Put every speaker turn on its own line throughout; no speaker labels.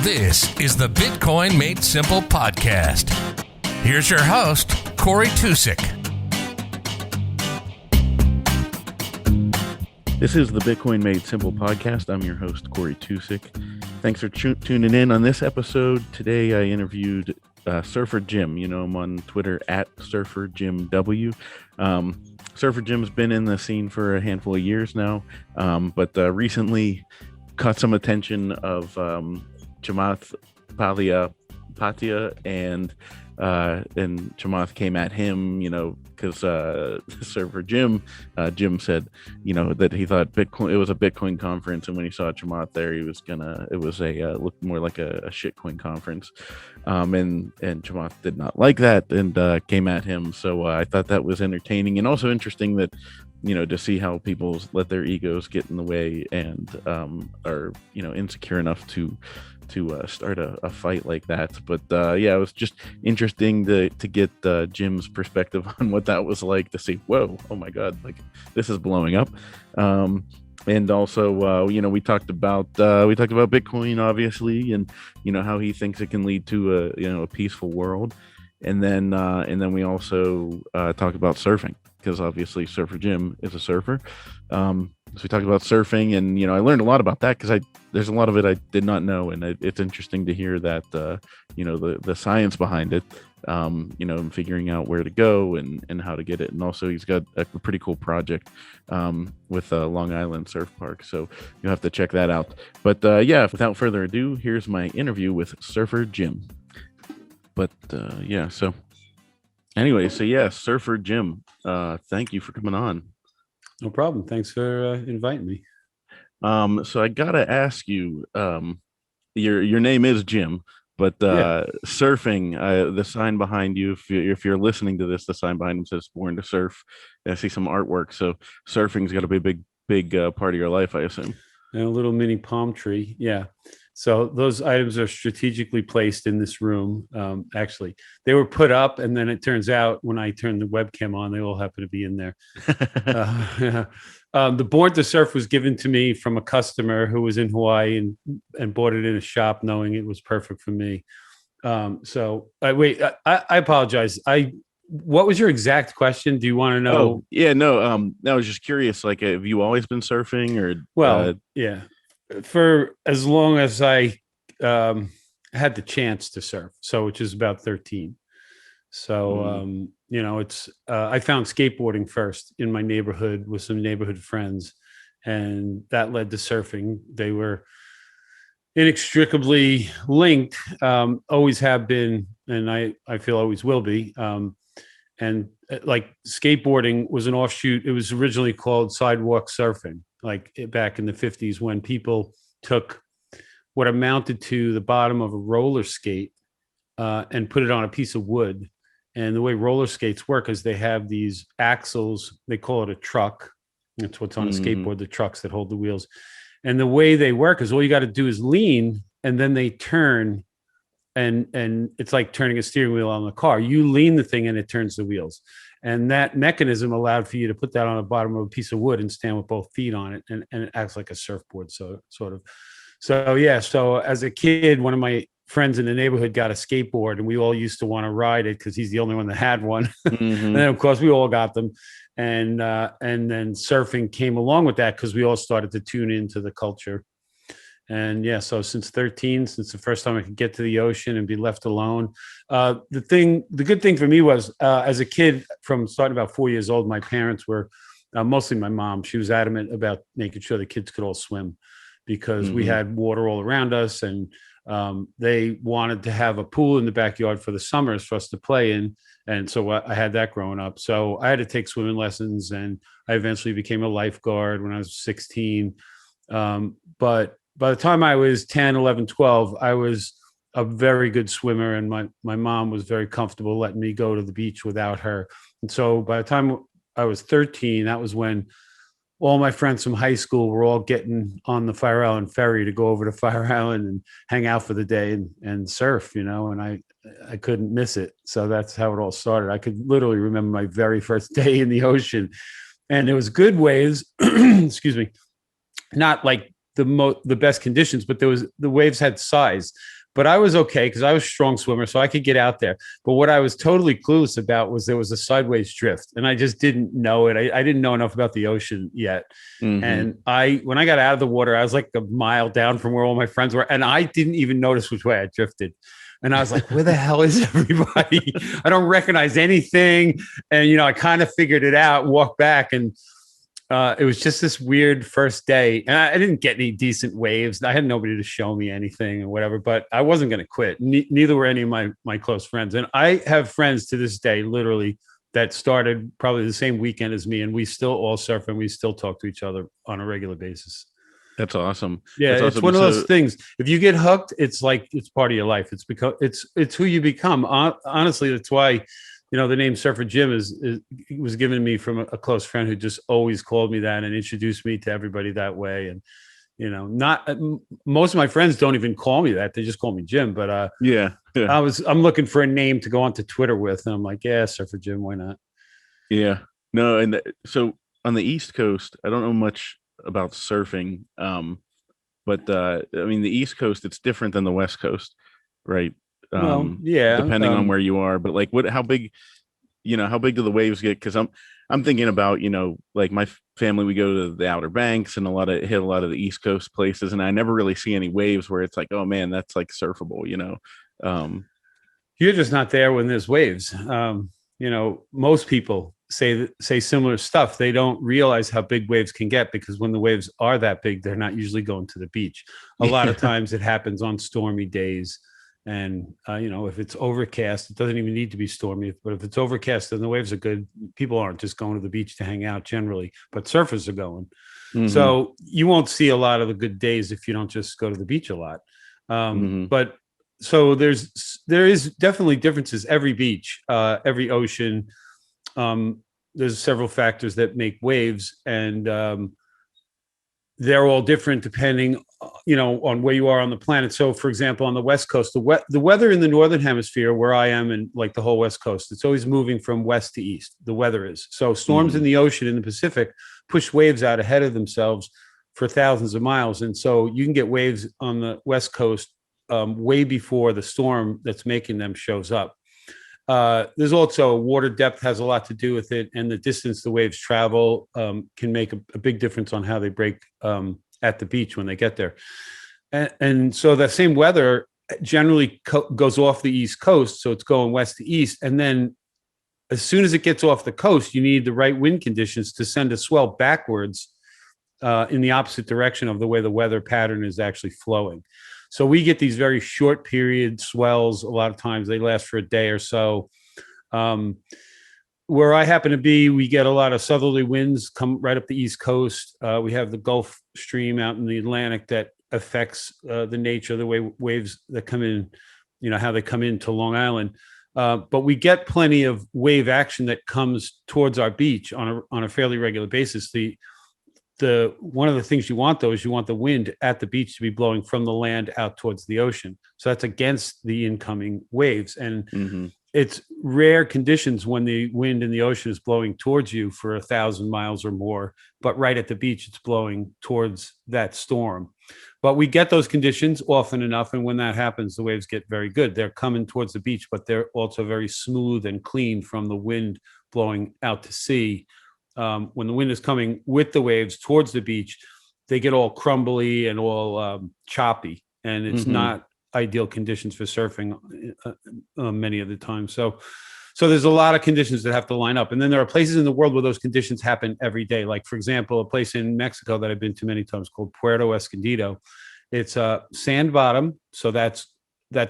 This is the Bitcoin Made Simple podcast. Here's your host, Corey Tusik.
This is the Bitcoin Made Simple podcast. I'm your host, Corey Tusik. Thanks for tuning in on this episode. Today I interviewed Surfer Jim. You know him on Twitter at Surfer Jim W. Surfer Jim's been in the scene for a handful of years now, but recently caught some attention of Chamath Palihapitiya, and Chamath came at him, because Surfer Jim said, that he thought Bitcoin, it was a Bitcoin conference, and when he saw Chamath there, it was looked more like a shitcoin conference, and Chamath did not like that and came at him. So I thought that was entertaining and also interesting that, to see how people let their egos get in the way and are insecure enough to start a fight like that. But it was just interesting to get Jim's perspective on what that was like, to see, whoa, oh my god, like this is blowing up. And also we talked about Bitcoin, obviously, and how he thinks it can lead to a peaceful world. And then we also talked about surfing, because obviously Surfer Jim is a surfer. So we talked about surfing, and I learned a lot about that, because there's a lot of it I did not know, and it's interesting to hear that the science behind it, and figuring out where to go and how to get it. And also he's got a pretty cool project with Long Island Surf Park, so you'll have to check that out. But without further ado, here's my interview with Surfer Jim. But Surfer Jim, thank you for coming on.
No problem. Thanks for inviting me.
So I gotta ask you, your name is Jim, but surfing, the sign behind you, if you're listening to this, the sign behind him says "Born to Surf." I see some artwork, so surfing's got to be a big part of your life, I assume.
And a little mini palm tree, yeah. So those items are strategically placed in this room. Actually, they were put up, and then it turns out when I turned the webcam on, they all happen to be in there. The Born to Surf was given to me from a customer who was in Hawaii and bought it in a shop, knowing it was perfect for me. I apologize. What was your exact question? Do you want to know?
I was just curious. Like, have you always been surfing, or?
Well, yeah. For as long as I had the chance to surf, which is about 13. So, I found skateboarding first in my neighborhood with some neighborhood friends, and that led to surfing. They were inextricably linked, always have been, and I feel always will be. And like skateboarding was an offshoot. It was originally called sidewalk surfing, like back in the 50s, when people took what amounted to the bottom of a roller skate and put it on a piece of wood. And the way roller skates work is they have these axles. They call it a truck. That's what's on a skateboard, the trucks that hold the wheels. And the way they work is all you got to do is lean, and then they turn. And it's like turning a steering wheel on the car. You lean the thing and it turns the wheels. And that mechanism allowed for you to put that on the bottom of a piece of wood and stand with both feet on it. And it acts like a surfboard, sort of. So as a kid, one of my friends in the neighborhood got a skateboard, and we all used to want to ride it because he's the only one that had one. And then, of course, we all got them. And then surfing came along with that because we all started to tune into the culture. And so since 13, since the first time I could get to the ocean and be left alone, the good thing for me was, as a kid, from starting about 4 years old, my parents were, mostly my mom, she was adamant about making sure the kids could all swim, because we had water all around us, and they wanted to have a pool in the backyard for the summers for us to play in. And so I had that growing up. So I had to take swimming lessons, and I eventually became a lifeguard when I was 16. But by the time I was 10, 11, 12, I was a very good swimmer, and my mom was very comfortable letting me go to the beach without her. And so by the time I was 13, that was when all my friends from high school were all getting on the Fire Island ferry to go over to Fire Island and hang out for the day and surf, and I couldn't miss it. So that's how it all started. I could literally remember my very first day in the ocean, and it was good waves, excuse me, not like the best conditions, but the waves had size. But I was okay because I was a strong swimmer, so I could get out there. But what I was totally clueless about was there was a sideways drift, and I just didn't know it. I didn't know enough about the ocean yet. And when I got out of the water, I was like a mile down from where all my friends were, and I didn't even notice which way I drifted. And I was like, where the hell is everybody? I don't recognize anything. And, I kind of figured it out, walked back, and it was just this weird first day. And I didn't get any decent waves. I had nobody to show me anything or whatever, but I wasn't going to quit. Neither were any of my close friends. And I have friends to this day, literally, that started probably the same weekend as me. And we still all surf and we still talk to each other on a regular basis.
That's awesome.
Yeah,
That's
it's
awesome.
one of those things. If you get hooked, it's like it's part of your life. It's who you become. Honestly, that's why the name Surfer Jim was given me from a close friend who just always called me that and introduced me to everybody that way. And not most of my friends don't even call me that; they just call me Jim. But
yeah.
I'm looking for a name to go onto Twitter with, and I'm like, yeah, Surfer Jim, why not?
Yeah, no, and so on the East Coast, I don't know much about surfing, but I mean, the East Coast, it's different than the West Coast, right? Depending on where you are. But like, how big do the waves get? Because I'm thinking about like my family, we go to the Outer Banks and hit a lot of the East Coast places, and I never really see any waves where it's like, oh man, that's like surfable.
You're just not there when there's waves. Most people say similar stuff. They don't realize how big waves can get because when the waves are that big, they're not usually going to the beach. A lot of times it happens on stormy days. And, if it's overcast, it doesn't even need to be stormy. But if it's overcast and the waves are good, people aren't just going to the beach to hang out generally, but surfers are going. So you won't see a lot of the good days if you don't just go to the beach a lot. But so there is definitely differences. Every beach, every ocean, there's several factors that make waves, and they're all different depending, on where you are on the planet. So, for example, on the West Coast, the weather in the Northern Hemisphere, where I am, and like the whole West Coast, it's always moving from west to east. The weather is so storms in the ocean in the Pacific push waves out ahead of themselves for thousands of miles, and so you can get waves on the West Coast way before the storm that's making them shows up. There's also water depth has a lot to do with it, and the distance the waves travel can make a big difference on how they break at the beach when they get there. And so that same weather generally goes off the East Coast, so it's going west to east. And then as soon as it gets off the coast, you need the right wind conditions to send a swell backwards in the opposite direction of the way the weather pattern is actually flowing. So we get these very short period swells. A lot of times they last for a day or so. Where I happen to be, we get a lot of southerly winds come right up the East Coast. We have the Gulf Stream out in the Atlantic that affects the nature of the way waves that come in, how they come into Long Island. But we get plenty of wave action that comes towards our beach on a fairly regular basis. The one of the things you want, though, is you want the wind at the beach to be blowing from the land out towards the ocean. So that's against the incoming waves. And it's rare conditions when the wind in the ocean is blowing towards you for 1,000 miles or more, but right at the beach, it's blowing towards that storm. But we get those conditions often enough. And when that happens, the waves get very good. They're coming towards the beach, but they're also very smooth and clean from the wind blowing out to sea. When the wind is coming with the waves towards the beach, they get all crumbly and all choppy, and it's not ideal conditions for surfing many of the time. So there's a lot of conditions that have to line up. And then there are places in the world where those conditions happen every day. Like, for example, a place in Mexico that I've been to many times called Puerto Escondido. It's a sand bottom. So that's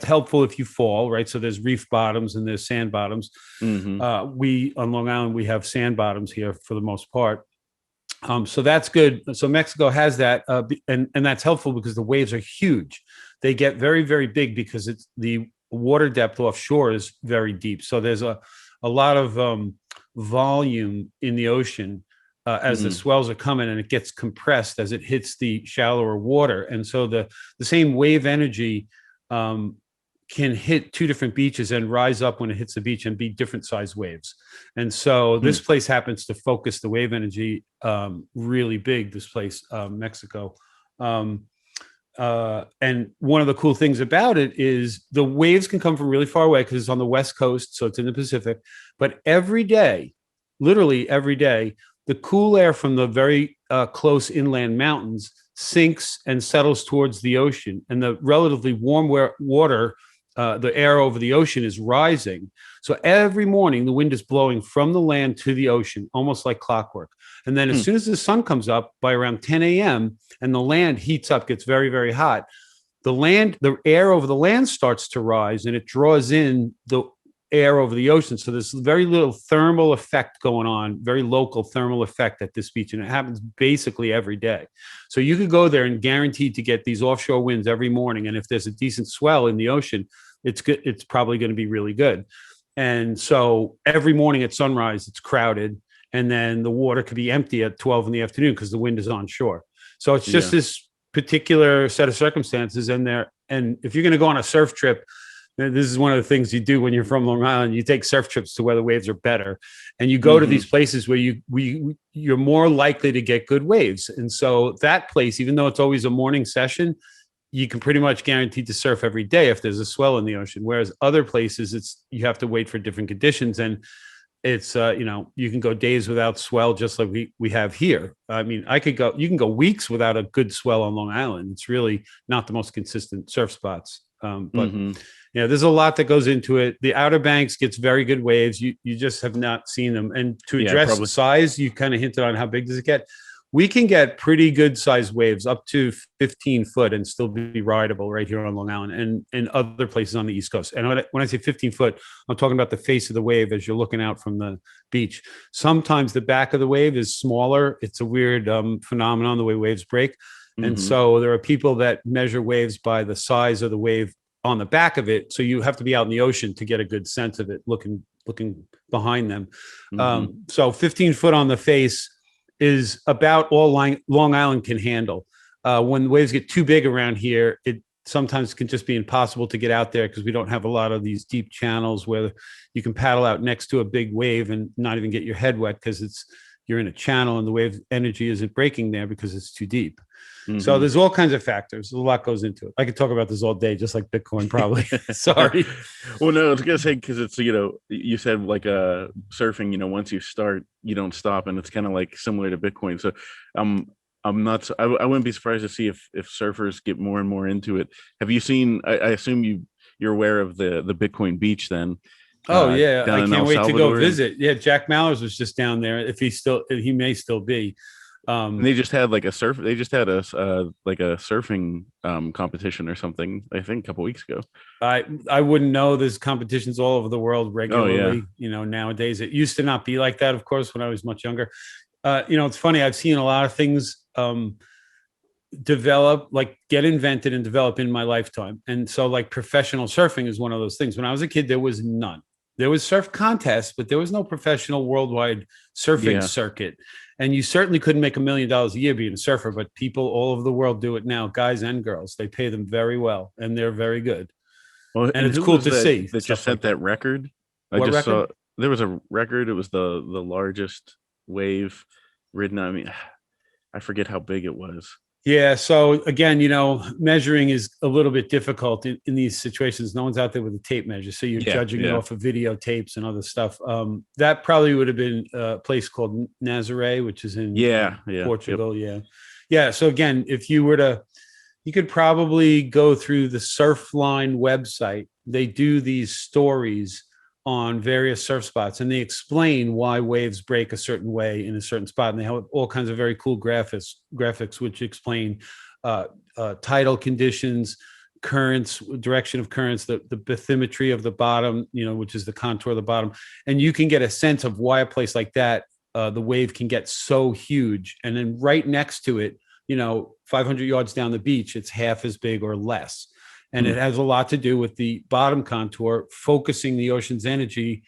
helpful if you fall, right? So there's reef bottoms and there's sand bottoms. We on Long Island, we have sand bottoms here for the most part. So that's good. So Mexico has that, and that's helpful because the waves are huge. They get very, very big because it's the water depth offshore is very deep. So there's a lot of volume in the ocean as the swells are coming, and it gets compressed as it hits the shallower water. And so the same wave energy can hit two different beaches and rise up when it hits the beach and be different size waves. And so this place happens to focus the wave energy really big, this place, Mexico. And one of the cool things about it is the waves can come from really far away because it's on the West Coast, so it's in the Pacific. But every day, literally every day, the cool air from the very close inland mountains sinks and settles towards the ocean, and the relatively warm water, the air over the ocean is rising. So every morning the wind is blowing from the land to the ocean, almost like clockwork. And then as soon as the sun comes up by around 10 a.m. and the land heats up, gets very, very hot, the air over the land starts to rise, and it draws in the air over the ocean. So there's very little thermal effect going on, very local thermal effect at this beach. And it happens basically every day. So you could go there and guaranteed to get these offshore winds every morning. And if there's a decent swell in the ocean, it's good. It's probably going to be really good. And so every morning at sunrise, it's crowded. And then the water could be empty at 12 in the afternoon because the wind is onshore. So it's just this particular set of circumstances in there. And if you're going to go on a surf trip, this is one of the things you do when you're from Long Island. You take surf trips to where the waves are better, and you go to these places where you're more likely to get good waves. And so that place, even though it's always a morning session, you can pretty much guarantee to surf every day if there's a swell in the ocean. Whereas other places, you have to wait for different conditions, and it's you can go days without swell, just like we have here. I mean, you can go weeks without a good swell on Long Island. It's really not the most consistent surf spots. But there's a lot that goes into it. The Outer Banks gets very good waves. You just have not seen them. And to address the size, you kind of hinted on how big does it get. We can get pretty good sized waves up to 15 foot and still be rideable right here on Long Island and other places on the East Coast. And when I say 15 foot, I'm talking about the face of the wave as you're looking out from the beach. Sometimes the back of the wave is smaller. It's a weird phenomenon, the way waves break. And so there are people that measure waves by the size of the wave on the back of it. So you have to be out in the ocean to get a good sense of it, looking behind them. So 15 foot on the face is about all Long Island can handle. When waves get too big around here, it sometimes can just be impossible to get out there because we don't have a lot of these deep channels where you can paddle out next to a big wave and not even get your head wet because you're in a channel and the wave energy isn't breaking there because it's too deep. So there's all kinds of factors. A lot goes into it. I could talk about this all day, just like Bitcoin, probably. Sorry.
Well, no, I was gonna say because it's you said like surfing. Once you start, you don't stop, and it's kind of like similar to Bitcoin. So I'm not. I wouldn't be surprised to see if surfers get more and more into it. Have you seen? I assume you're aware of the Bitcoin beach then.
Oh yeah, I can't wait to go visit. Yeah, Jack Mallers was just down there. If he may still be.
And they just had like a surfing competition or something, I think a couple weeks ago.
I wouldn't know. There's competitions all over the world regularly. Nowadays it used to not be like that, of course, when I was much younger. It's funny, I've seen a lot of things develop, like get invented and develop in my lifetime. And so like professional surfing is one of those things. When I was a kid, there was none. There was surf contests, but there was no professional worldwide surfing circuit. And you certainly couldn't make $1 million a year being a surfer, but people all over the world do it now, guys and girls. They pay them very well, and they're very good.
Well,
and it's cool to see.
That just set that record. I just saw there was a record. It was the largest wave ridden. I mean, I forget how big it was.
Yeah. So again, measuring is a little bit difficult in these situations. No one's out there with a tape measure. So you're judging it off of videotapes and other stuff. That probably would have been a place called Nazaré, which is in Portugal. Yep. Yeah. So again, if you could probably go through the Surfline website. They do these stories on various surf spots, and they explain why waves break a certain way in a certain spot, and they have all kinds of very cool graphics which explain tidal conditions, currents, direction of currents, the bathymetry of the bottom, which is the contour of the bottom, and you can get a sense of why a place like that the wave can get so huge. And then right next to it, 500 yards down the beach, it's half as big or less. And it has a lot to do with the bottom contour, focusing the ocean's energy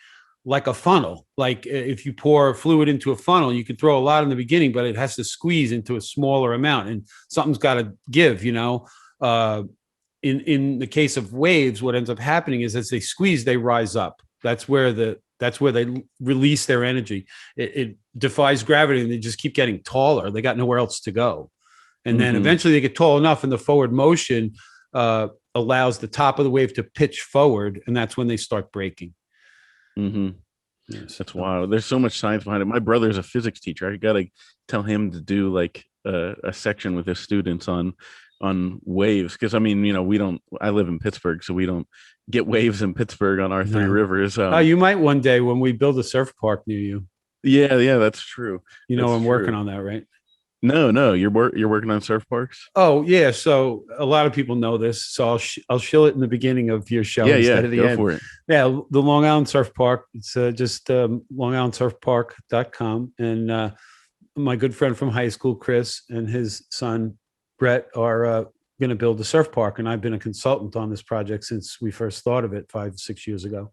like a funnel. Like if you pour fluid into a funnel, you can throw a lot in the beginning, but it has to squeeze into a smaller amount, and something's got to give, In the case of waves, what ends up happening is as they squeeze, they rise up. That's where they release their energy. It defies gravity, and they just keep getting taller. They got nowhere else to go. And then
Mhm.
eventually they get tall enough, and the forward motion allows the top of the wave to pitch forward, and that's when they start breaking.
Mm-hmm.
Yes.
That's wild. There's so much science behind it. My brother's a physics teacher. I gotta tell him to do like a section with his students on waves, because I mean, we don't. I live in Pittsburgh, so we don't get waves in Pittsburgh on our three
No.
rivers.
Oh, you might one day when we build a surf park near you.
Yeah, that's true.
That's I'm
true.
working on that, right?
No, you're working on surf parks.
Oh yeah, so a lot of people know this, so I'll show it in the beginning of your show
Yeah,
instead of the
go
end.
for it.
Yeah, the Long Island Surf Park. It's just longislandsurfpark.com, and my good friend from high school, Chris, and his son Brett are going to build a surf park, and I've been a consultant on this project since we first thought of it 5-6 years ago.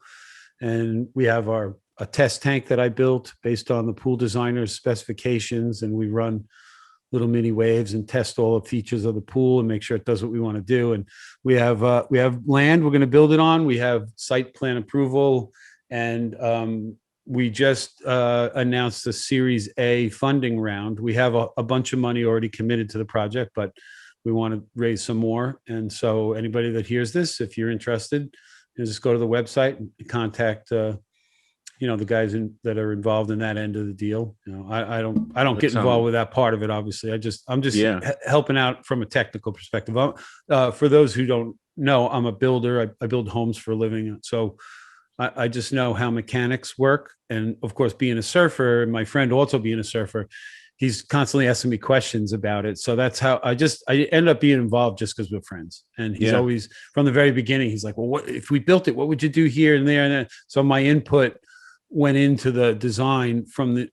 And we have a test tank that I built based on the pool designer's specifications, and we run little mini waves and test all the features of the pool and make sure it does what we want to do. And we have land we're going to build it on. We have site plan approval, and we just announced the Series A funding round. We have a bunch of money already committed to the project, but we want to raise some more. And so anybody that hears this, if you're interested, just go to the website and contact the guys that are involved in that end of the deal. I don't get involved with that part of it. Obviously, I'm just helping out from a technical perspective. For those who don't know, I'm a builder. I build homes for a living. So I just know how mechanics work. And of course, being a surfer, and my friend also being a surfer, he's constantly asking me questions about it. So that's how I end up being involved just because we're friends. And he's always, from the very beginning, he's like, well, what if we built it? What would you do here and there? And then, so my input went into the design from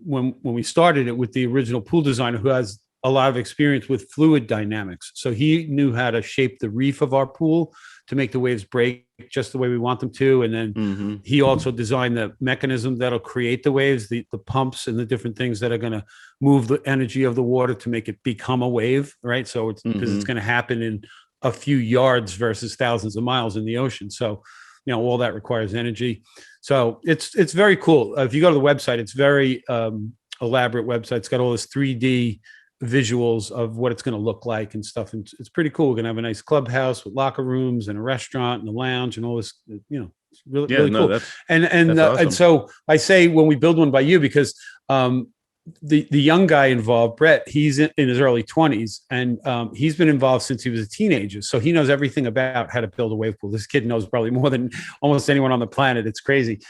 when we started it with the original pool designer, who has a lot of experience with fluid dynamics. So he knew how to shape the reef of our pool to make the waves break just the way we want them to. And then he also designed the mechanism that'll create the waves, the pumps and the different things that are going to move the energy of the water to make it become a wave, right? So it's because it's going to happen in a few yards versus thousands of miles in the ocean. So all that requires energy. So it's very cool. If you go to the website, it's very elaborate website. It's got all this 3D visuals of what it's going to look like and stuff. And it's pretty cool. We're going to have a nice clubhouse with locker rooms and a restaurant and a lounge and all this, it's really cool. That's awesome. And so I say when we build one by you, because the young guy involved, Brett, he's in his early 20s, and he's been involved since he was a teenager. So he knows everything about how to build a wave pool. This kid knows probably more than almost anyone on the planet. It's crazy.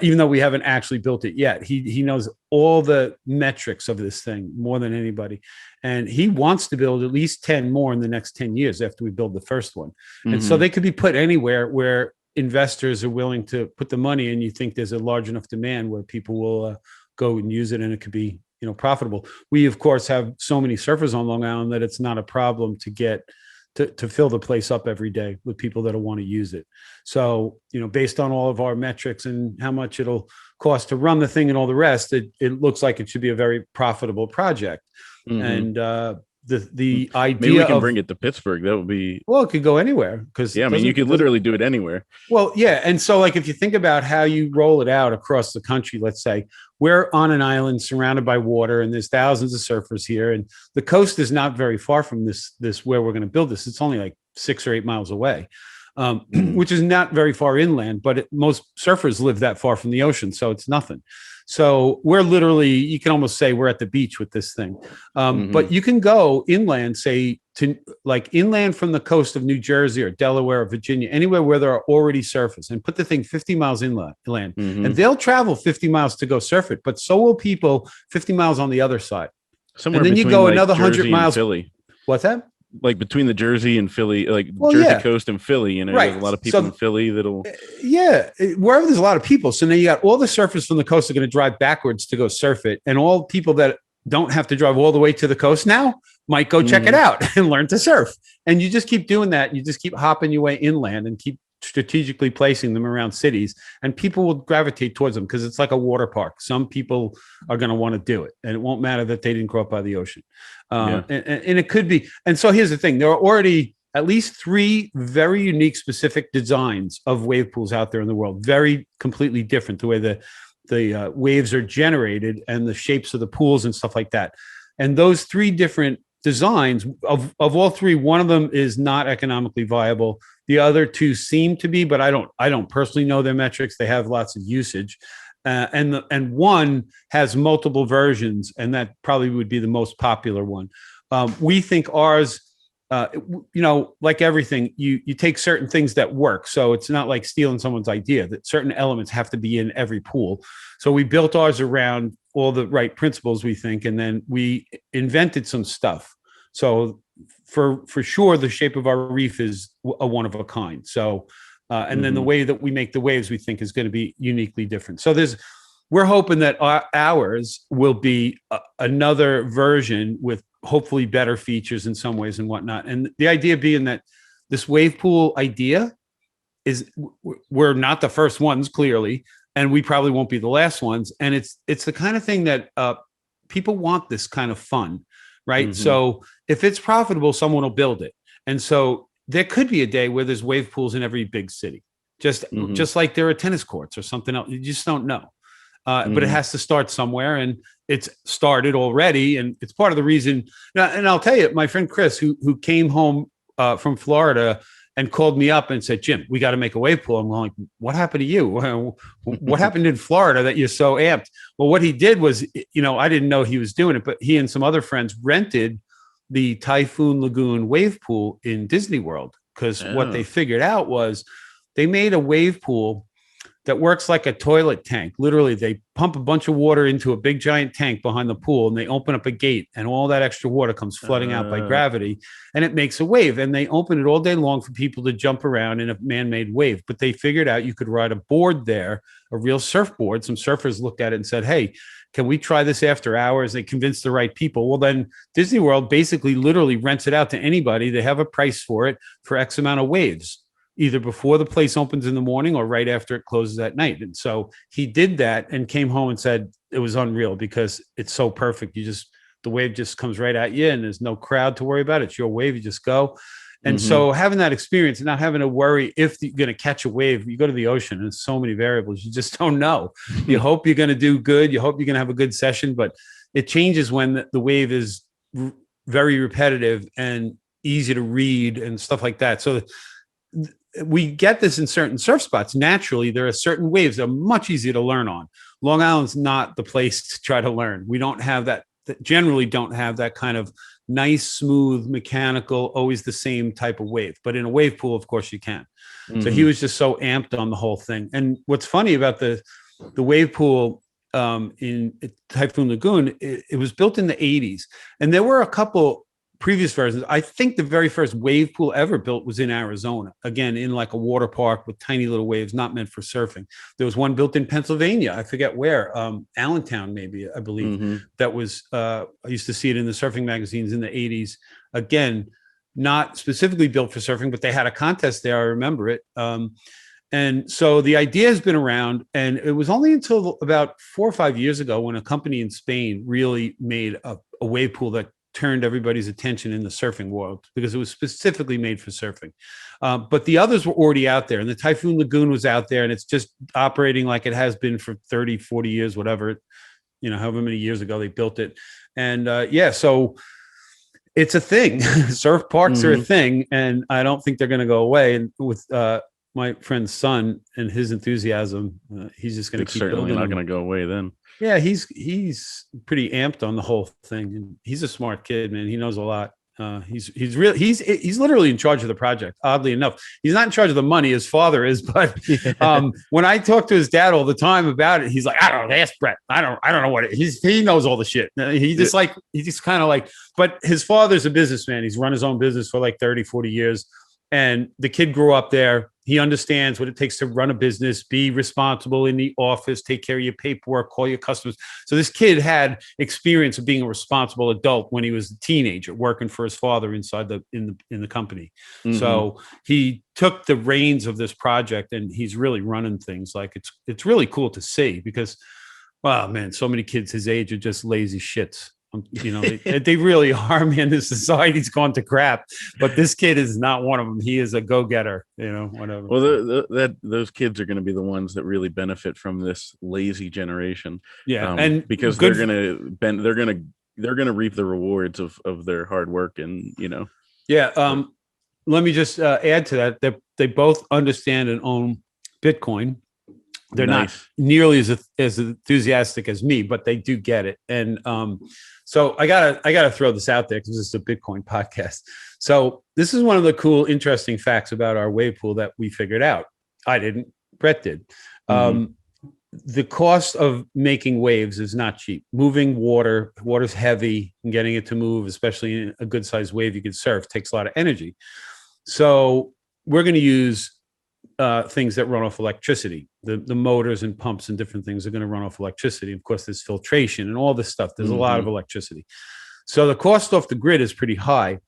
Even though we haven't actually built it yet, he knows all the metrics of this thing more than anybody. And he wants to build at least 10 more in the next 10 years after we build the first one. And so they could be put anywhere where investors are willing to put the money, and you think there's a large enough demand where people will go and use it, and it could be profitable. We of course have so many surfers on Long Island that it's not a problem to get to fill the place up every day with people that want to use it. So based on all of our metrics and how much it'll cost to run the thing and all the rest, it looks like it should be a very profitable project. And the idea,
maybe we can bring it to Pittsburgh. That would be,
well, it could go anywhere, because
you could literally do it anywhere.
Well, yeah. And so like, if you think about how you roll it out across the country, let's say we're on an island surrounded by water, and there's thousands of surfers here, and the coast is not very far from this where we're going to build this. It's only like 6 or 8 miles away, which is not very far inland, but most surfers live that far from the ocean. So it's nothing. So we're literally, you can almost say we're at the beach with this thing. But you can go inland, say to like inland from the coast of New Jersey or Delaware or Virginia, anywhere where there are already surfers, and put the thing 50 miles inland, and they'll travel 50 miles to go surf it. But so will people 50 miles on the other side.
Somewhere
and then you go another 100 miles.
Philly.
What's that?
Like between the Jersey and Philly, Jersey coast and Philly,
right.
There's a lot of people in Philly that'll.
Yeah. Wherever there's a lot of people. So now you got all the surfers from the coast are going to drive backwards to go surf it. And all people that don't have to drive all the way to the coast now might go check it out and learn to surf. And you just keep doing that. You just keep hopping your way inland and keep strategically placing them around cities, and people will gravitate towards them because it's like a water park. Some people are going to want to do it, and it won't matter that they didn't grow up by the ocean. And it could be. And so here's the thing. There are already at least 3 very unique, specific designs of wave pools out there in the world. Very completely different, the way the waves are generated and the shapes of the pools and stuff like that. And those 3 different designs of all three. One of them is not economically viable. The other two seem to be, but I don't personally know their metrics. They have lots of usage. And one has multiple versions, and that probably would be the most popular one. We think ours, like everything, you take certain things that work. So it's not like stealing someone's idea, that certain elements have to be in every pool. So we built ours around all the right principles, we think, and then we invented some stuff. So for sure, the shape of our reef is a one of a kind. So and then the way that we make the waves, we think, is going to be uniquely different. So we're hoping that ours will be another version with hopefully better features in some ways and whatnot. And the idea being that this wave pool idea is, we're not the first ones, clearly, and we probably won't be the last ones. And it's the kind of thing that people want, this kind of fun, right? So if it's profitable, someone will build it. And so there could be a day where there's wave pools in every big city, just like there are tennis courts or something else. You just don't know. But it has to start somewhere, and it's started already. And it's part of the reason. And I'll tell you, my friend Chris, who came home from Florida and called me up and said, "Jim, we got to make a wave pool." I'm like, "What happened to you? What happened in Florida that you're so amped?" Well, what he did was, I didn't know he was doing it, but he and some other friends rented the Typhoon Lagoon wave pool in Disney World, because what they figured out was they made a wave pool that works like a toilet tank. Literally, they pump a bunch of water into a big giant tank behind the pool, and they open up a gate, and all that extra water comes flooding out by gravity, and it makes a wave. And they open it all day long for people to jump around in a man-made wave. But they figured out you could ride a board there, a real surfboard. Some surfers looked at it and said, "Hey, can we try this after hours?" They convinced the right people. Well, then Disney World basically literally rents it out to anybody. They have a price for it for X amount of waves, either before the place opens in the morning or right after it closes at night. And so he did that and came home and said it was unreal because it's so perfect. The wave just comes right at you, and there's no crowd to worry about. It's your wave. You just go. And so having that experience and not having to worry if you're going to catch a wave, you go to the ocean and there's so many variables. You just don't know. You hope you're going to do good. You hope you're going to have a good session, but it changes when the wave is very repetitive and easy to read and stuff like that. So we get this in certain surf spots. Naturally, there are certain waves that are much easier to learn on. Long Island's not the place to try to learn. We don't have that, generally don't have that kind of nice, smooth, mechanical, always the same type of wave. But in a wave pool, of course, you can. So he was just so amped on the whole thing. And what's funny about the wave pool in Typhoon Lagoon, it was built in the 80s. And there were a couple previous versions. I think the very first wave pool ever built was in Arizona, again, in like a water park with tiny little waves, not meant for surfing. There was one built in Pennsylvania. I forget where, Allentown, maybe, I believe. That was, I used to see it in the surfing magazines in the 80s. Again, not specifically built for surfing, but they had a contest there. I remember it. And so the idea has been around, and it was only until about 4 or 5 years ago when a company in Spain really made a wave pool that turned everybody's attention in the surfing world, because it was specifically made for surfing. But the others were already out there, and the Typhoon Lagoon was out there, and it's just operating like it has been for 30, 40 years, whatever, however many years ago they built it. And so it's a thing. Surf parks are a thing, and I don't think they're going to go away. And with my friend's son and his enthusiasm, he's just going to keep building.
Certainly not going to go away then.
Yeah, he's pretty amped on the whole thing, and he's a smart kid, man. He knows a lot. He's literally in charge of the project. Oddly enough, he's not in charge of the money. His father is, but when I talk to his dad all the time about it, he's like, "I don't know. Ask Brett. I don't know what it is." He knows all the shit. He just kind of like. But his father's a businessman. He's run his own business for like 30, 40 years, and the kid grew up there. He understands what it takes to run a business, be responsible in the office, take care of your paperwork, call your customers. So this kid had experience of being a responsible adult when he was a teenager, working for his father inside in the company. So he took the reins of this project, and he's really running things. Like it's really cool to see, because, wow, man, so many kids his age are just lazy shits. They really are, man. The society's gone to crap, but this kid is not one of them. He is a go-getter, whatever.
Well, those kids are going to be the ones that really benefit from this lazy generation.
Yeah, and
because they're going to they're going to reap the rewards of their hard work, and
Yeah. Let me just add to that. They both understand and own Bitcoin. They're not
nice.
nearly as enthusiastic as me, but they do get it. And so I gotta throw this out there because this is a Bitcoin podcast. So this is one of the cool, interesting facts about our wave pool that we figured out. I didn't. Brett did. The cost of making waves is not cheap. Moving water's heavy, and getting it to move, especially in a good sized wave you can surf, takes a lot of energy. So we're going to use things that run off electricity. The motors and pumps and different things are going to run off electricity. Of course, there's filtration and all this stuff. There's a lot of electricity. So the cost off the grid is pretty high.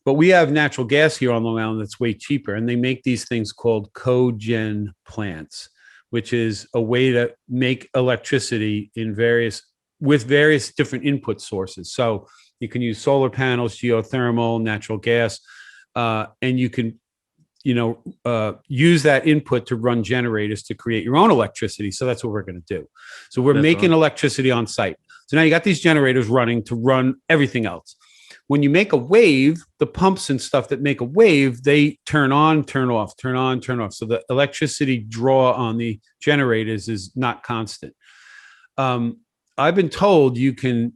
But we have natural gas here on Long Island that's way cheaper. And they make these things called cogen plants, which is a way to make electricity with various different input sources. So you can use solar panels, geothermal, natural gas, and you can use that input to run generators to create your own electricity. So that's what we're going to do. So we're making electricity on site. So now you got these generators running to run everything else. When you make a wave, the pumps and stuff that make a wave, they turn on, turn off, turn on, turn off. So the electricity draw on the generators is not constant. I've been told you can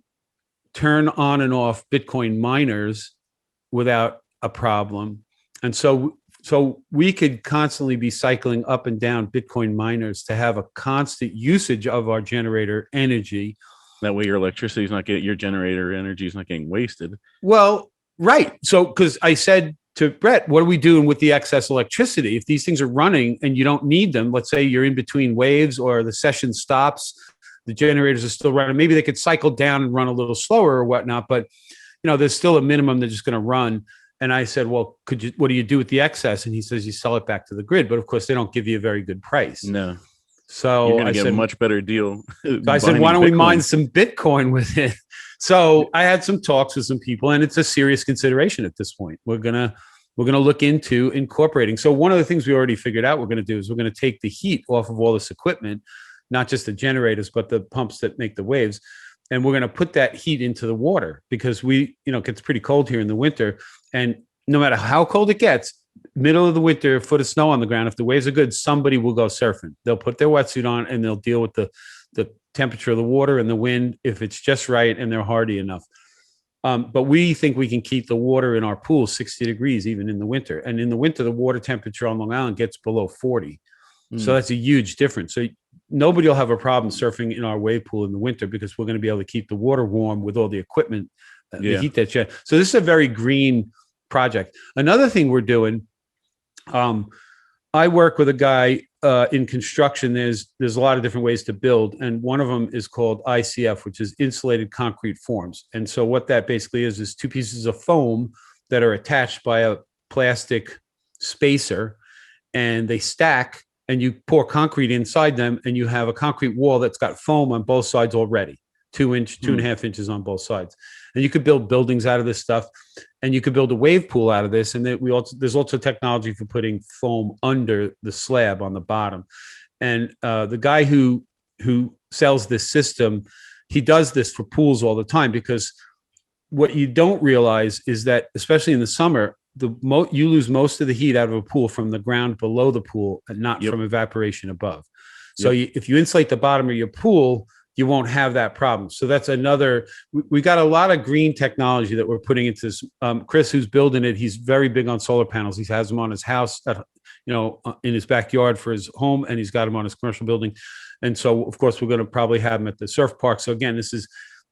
turn on and off Bitcoin miners without a problem. And so we could constantly be cycling up and down Bitcoin miners to have a constant usage of our generator energy.
That way your generator energy is not getting wasted.
Well, right. So, because I said to Brett, what are we doing with the excess electricity? If these things are running and you don't need them, let's say you're in between waves or the session stops, the generators are still running. Maybe they could cycle down and run a little slower or whatnot, but there's still a minimum they're just going to run. And I said, well, what do you do with the excess? And he says, you sell it back to the grid. But of course, they don't give you a very good price.
No.
So
you're going to get a much better deal.
So I said, why don't we mine some Bitcoin with it? So I had some talks with some people, and it's a serious consideration at this point. We're gonna look into incorporating. So one of the things we already figured out we're going to do is we're going to take the heat off of all this equipment, not just the generators, but the pumps that make the waves. And we're going to put that heat into the water because it gets pretty cold here in the winter. And no matter how cold it gets, middle of the winter, a foot of snow on the ground, if the waves are good, somebody will go surfing. They'll put their wetsuit on and they'll deal with the temperature of the water and the wind if it's just right and they're hardy enough. But we think we can keep the water in our pool 60 degrees even in the winter. And in the winter, the water temperature on Long Island gets below 40. So that's a huge difference. So nobody will have a problem surfing in our wave pool in the winter because we're going to be able to keep the water warm with all the equipment, the heat that you. So this is a very green project. Another thing we're doing, I work with a guy in construction. There's a lot of different ways to build, and one of them is called ICF, which is insulated concrete forms. And so what that basically is two pieces of foam that are attached by a plastic spacer, and they stack, and you pour concrete inside them, and you have a concrete wall that's got foam on both sides already, 2.5 inches on both sides. And you could build buildings out of this stuff, and you could build a wave pool out of this. And there's also technology for putting foam under the slab on the bottom. And the guy who sells this system, he does this for pools all the time, because what you don't realize is that, especially in the summer, you lose most of the heat out of a pool from the ground below the pool and not from evaporation above. So if you insulate the bottom of your pool, you won't have that problem. So that's another. We got a lot of green technology that we're putting into this. Chris, who's building it, he's very big on solar panels. He has them on his house, in his backyard for his home, and he's got them on his commercial building. And so, of course, we're going to probably have them at the surf park. So again, this is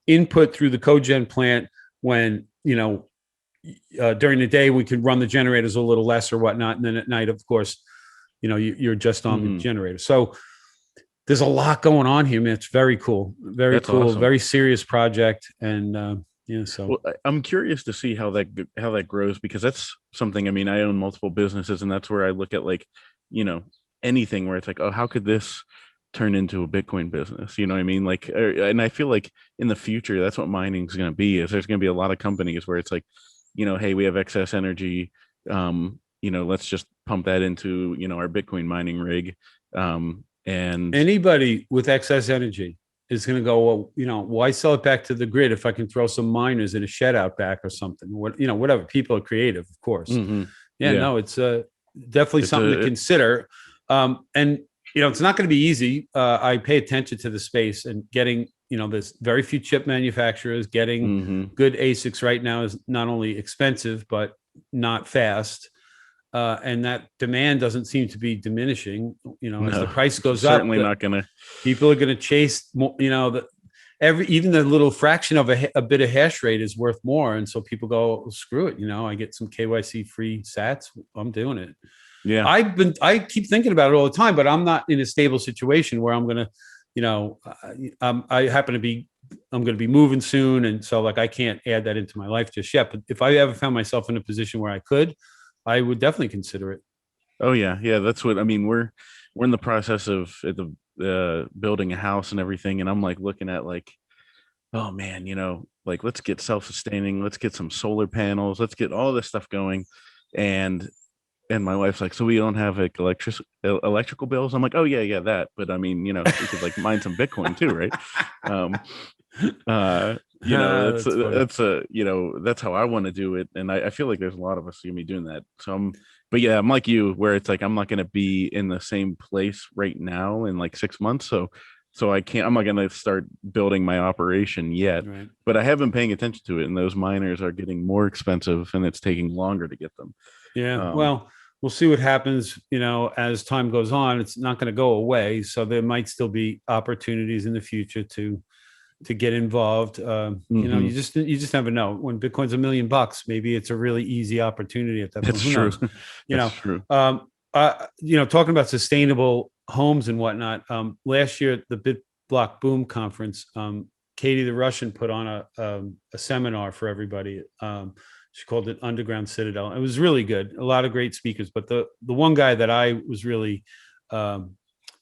input through the cogen plant. When during the day we could run the generators a little less or whatnot, and then at night, of course, you're just on the generator. So there's a lot going on here, man. It's very cool. Very cool. Awesome. Very serious project. And so
well, I'm curious to see how that grows, because that's something, I own multiple businesses, and that's where I look at anything where it's like, oh, how could this turn into a Bitcoin business? You know what I mean? And I feel like in the future, that's what mining is going to be, is there's going to be a lot of companies where it's like, hey, we have excess energy. Let's just pump that into, our Bitcoin mining rig. And
anybody with excess energy is going to go, well, why sell it back to the grid if I can throw some miners in a shed out back or something? Whatever. People are creative, of course.
Mm-hmm.
Yeah, no, it's definitely something to consider. And it's not going to be easy. I pay attention to the space, and getting, there's very few chip manufacturers. Getting good ASICs right now is not only expensive, but not fast. And that demand doesn't seem to be diminishing, as the price goes up.
Certainly not going to.
People are going to chase more, even the little fraction of a bit of hash rate is worth more. And so people go, well, screw it. I get some KYC free sats. I'm doing it.
Yeah.
I keep thinking about it all the time, but I'm not in a stable situation where I'm going to, I'm going to be moving soon. And so I can't add that into my life just yet. But if I ever found myself in a position where I would definitely consider it.
Oh yeah. Yeah. That's what I mean. We're in the process of building a house and everything. And I'm looking at oh man, let's get self-sustaining. Let's get some solar panels. Let's get all this stuff going. And my wife's like, so we don't have electrical bills? I'm like, oh yeah, that. But I mean, we could mine some Bitcoin too, right? That's how I want to do it. And I feel like there's a lot of us gonna be doing that. So I'm like you, where it's I'm not going to be in the same place right now in 6 months. So I'm not going to start building my operation yet,
right.
But I have been paying attention to it, and those miners are getting more expensive, and it's taking longer to get them.
Yeah. Well, we'll see what happens, as time goes on. It's not going to go away. So there might still be opportunities in the future to get involved. You just never know. When Bitcoin's $1 million, maybe it's a really easy opportunity at that point.
That's true.
That's true. Talking about sustainable homes and whatnot. Last year at the BitBlock Boom conference, Katie the Russian put on a seminar for everybody. She called it Underground Citadel. It was really good. A lot of great speakers, but the one guy that I was really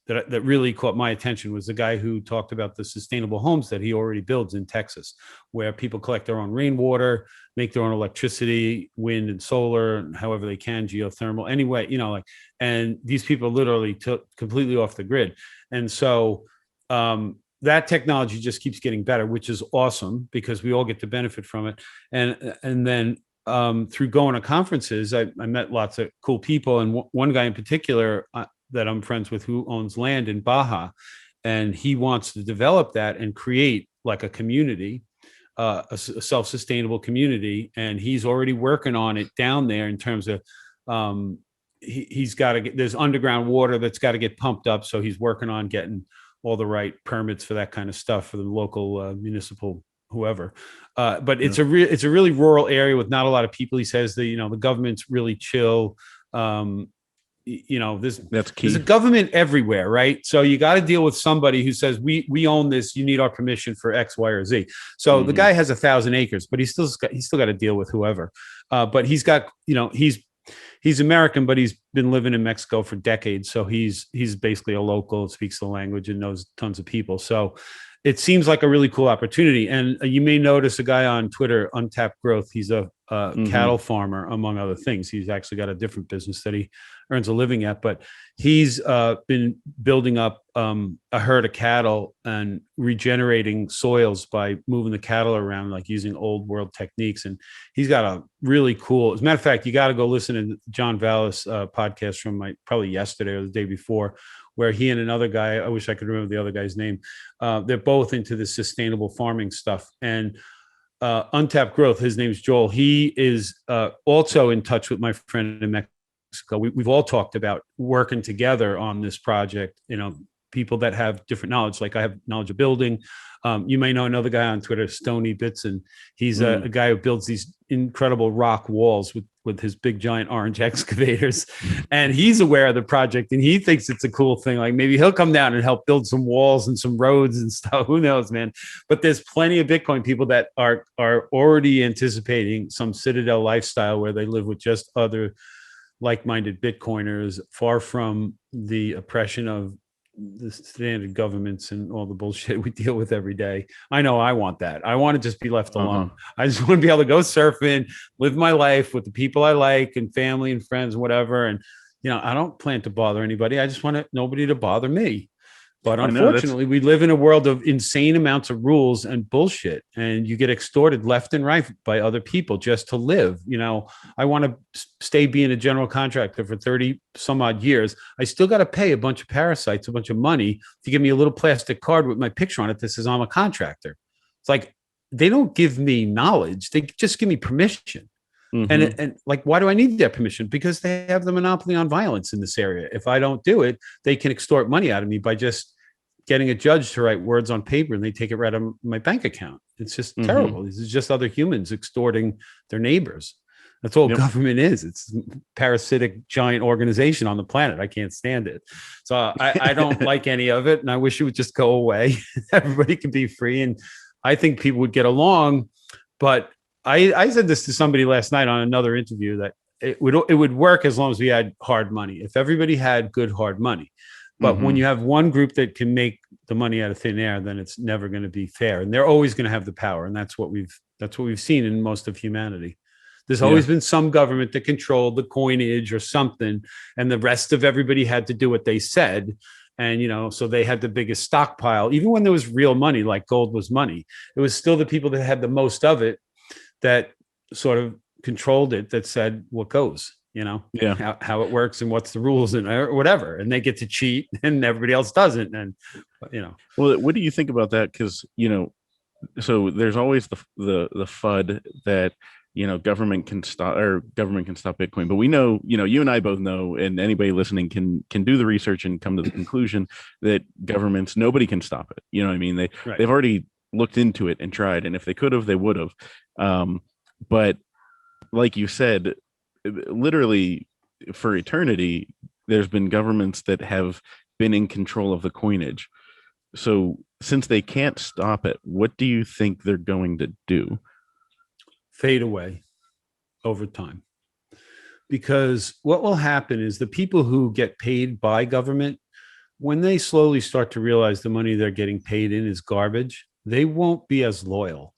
that really caught my attention was the guy who talked about the sustainable homes that he already builds in Texas, where people collect their own rainwater, make their own electricity, wind and solar, however they can, geothermal, anyway, and these people literally took completely off the grid. And so that technology just keeps getting better, which is awesome because we all get to benefit from it. And then through going to conferences, I met lots of cool people. And one guy in particular, that I'm friends with, who owns land in Baja, and he wants to develop that and create a community, a self-sustainable community. And he's already working on it down there in terms of he's got to get, there's underground water that's got to get pumped up. So he's working on getting all the right permits for that kind of stuff for the local municipal whoever. But it's a really rural area with not a lot of people. He says the government's really chill. That's key. There's a government everywhere, right? So you got to deal with somebody who says, we own this, you need our permission for X, Y, or Z. So the guy has 1,000 acres, but he's still got to deal with whoever. But he's got, he's American, but he's been living in Mexico for decades. So he's basically a local, speaks the language and knows tons of people. So it seems like a really cool opportunity. And you may notice a guy on Twitter, Untapped Growth. He's a cattle farmer, among other things. He's actually got a different business that he earns a living at, but he's been building up a herd of cattle and regenerating soils by moving the cattle around, using old world techniques. And he's got a really cool, as a matter of fact, you got to go listen to John Vallis podcast from probably yesterday or the day before, where he and another guy, I wish I could remember the other guy's name. They're both into the sustainable farming stuff. And Untapped Growth, his name's Joel. He is also in touch with my friend in Mexico. We've all talked about working together on this project. People that have different knowledge, like I have knowledge of building. You may know another guy on Twitter, Stony Bits, and he's a guy who builds these incredible rock walls with his big giant orange excavators. And he's aware of the project and he thinks it's a cool thing. Maybe he'll come down and help build some walls and some roads and stuff. Who knows, man? But there's plenty of Bitcoin people that are already anticipating some Citadel lifestyle where they live with just other like-minded Bitcoiners, far from the oppression of the standard governments and all the bullshit we deal with every day. I know I want that. I want to just be left alone. I just want to be able to go surfing, live my life with the people I like and family and friends and whatever. And, I don't plan to bother anybody. I just want nobody to bother me. But
I know,
unfortunately, we live in a world of insane amounts of rules and bullshit, and you get extorted left and right by other people just to live. I want to stay being a general contractor for 30 some odd years. I still got to pay a bunch of parasites a bunch of money to give me a little plastic card with my picture on it that says I'm a contractor. It's like they don't give me knowledge; they just give me permission.
Mhm.
And like, why do I need that permission? Because they have the monopoly on violence in this area. If I don't do it, they can extort money out of me by just getting a judge to write words on paper, and they take it right out of my bank account. It's just terrible. This is just other humans extorting their neighbors. That's all government is. It's a parasitic giant organization on the planet. I can't stand it. So I don't like any of it. And I wish it would just go away. Everybody could be free. And I think people would get along. But I said this to somebody last night on another interview, that it would work as long as we had hard money. If everybody had good hard money. But when you have one group that can make the money out of thin air, then it's never going to be fair. And they're always going to have the power. And that's what we've seen in most of humanity. There's always been some government that controlled the coinage or something, and the rest of everybody had to do what they said. And, so they had the biggest stockpile. Even when there was real money, like gold was money, it was still the people that had the most of it that sort of controlled it, that said what goes, how it works and what's the rules and whatever. And they get to cheat and everybody else doesn't. And,
Well, what do you think about that? Because, so there's always the FUD that, government can stop Bitcoin. But we know, you and I both know, and anybody listening can do the research and come to the conclusion that nobody can stop it. You know what I mean? They've already looked into it and tried, and if they could have, they would have. But like you said, literally for eternity, there's been governments that have been in control of the coinage. So since they can't stop it, what do you think they're going to do?
Fade away over time. Because what will happen is the people who get paid by government, when they slowly start to realize the money they're getting paid in is garbage, they won't be as loyal.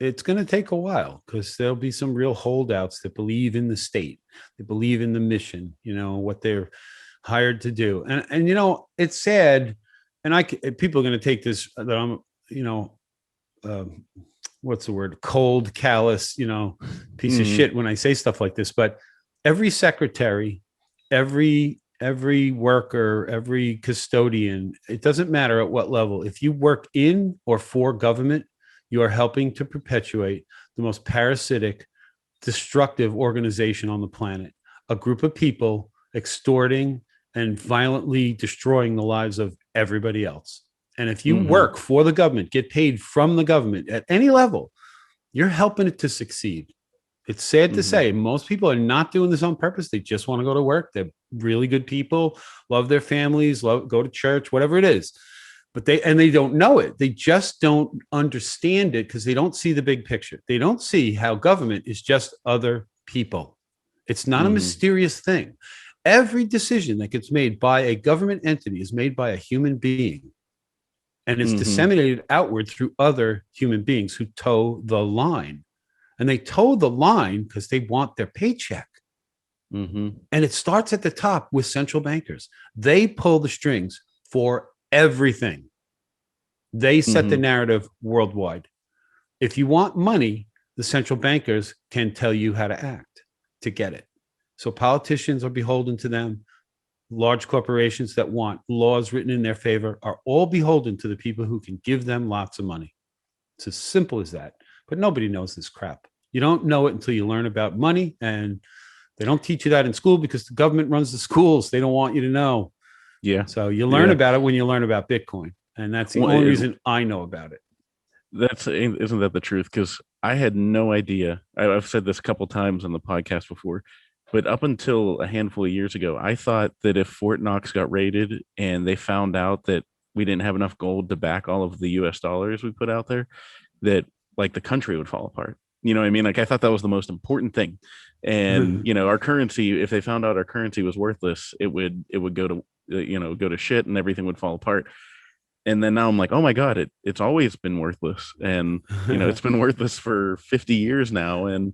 It's going to take a while, because there'll be some real holdouts that believe in the state, they believe in the mission, what they're hired to do. And it's sad. And people are going to take this that I'm, what's the word? Cold, callous, piece of shit when I say stuff like this. But every secretary, every worker, every custodian, it doesn't matter at what level. If you work in or for government, you are helping to perpetuate the most parasitic, destructive organization on the planet. A group of people extorting and violently destroying the lives of everybody else. And if you work for the government, get paid from the government at any level, you're helping it to succeed. It's sad to say, most people are not doing this on purpose. They just want to go to work. They're really good people, love their families, go to church, whatever it is. But they don't know it. They just don't understand it because they don't see the big picture. They don't see how government is just other people. It's not a mysterious thing. Every decision that gets made by a government entity is made by a human being. And it's disseminated outward through other human beings who toe the line. And they toe the line because they want their paycheck. And it starts at the top with central bankers. They pull the strings for everything. They set the narrative worldwide. If you want money, the central bankers can tell you how to act to get it. So politicians are beholden to them. Large corporations that want laws written in their favor are all beholden to the people who can give them lots of money. It's as simple as that. But nobody knows this crap. You don't know it until you learn about money, and they don't teach you that in school because the government runs the schools. They don't want you to know.
Yeah.
So you learn about it when you learn about Bitcoin. And that's the only reason I know about it.
Isn't that the truth? Because I had no idea. I've said this a couple times on the podcast before, but up until a handful of years ago, I thought that if Fort Knox got raided and they found out that we didn't have enough gold to back all of the US dollars we put out there, that like the country would fall apart. You know what I mean? Like I thought that was the most important thing. And, our currency, if they found out our currency was worthless, it would go to, go to shit and everything would fall apart. And then now I'm like, oh my God, it's always been worthless. And, it's been worthless for 50 years now. And,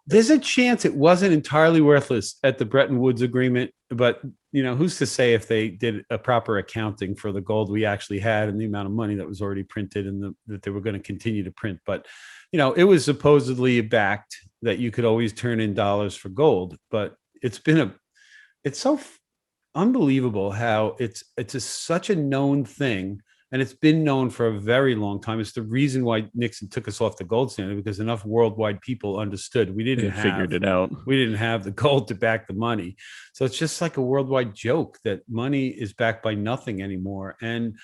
there's a chance it wasn't entirely worthless at the Bretton Woods Agreement but who's to say if they did a proper accounting for the gold we actually had and the amount of money that was already printed and that they were going to continue to print. But, it was supposedly backed that you could always turn in dollars for gold, but it's so unbelievable how it's such a known thing. And it's been known for a very long time. It's the reason why Nixon took us off the gold standard, because enough worldwide people understood
figured it out.
We didn't have the gold to back the money. So it's just like a worldwide joke that money is backed by nothing anymore. And,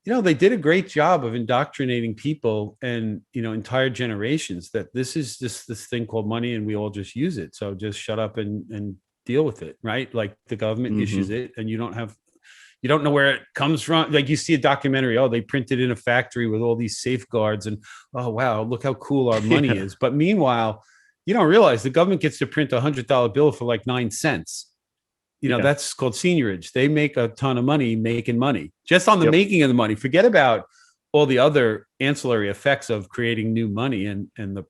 they did a great job of indoctrinating people and, entire generations that this is just this thing called money and we all just use it. So just shut up and deal with it, right? Like the government issues it and you don't know where it comes from. Like you see a documentary, they printed in a factory with all these safeguards and, oh, wow, look how cool our money is. But meanwhile, you don't realize the government gets to print $100 bill for like 9 cents. That's called seigniorage. They make a ton of money making money just on the making of the money. Forget about all the other ancillary effects of creating new money and the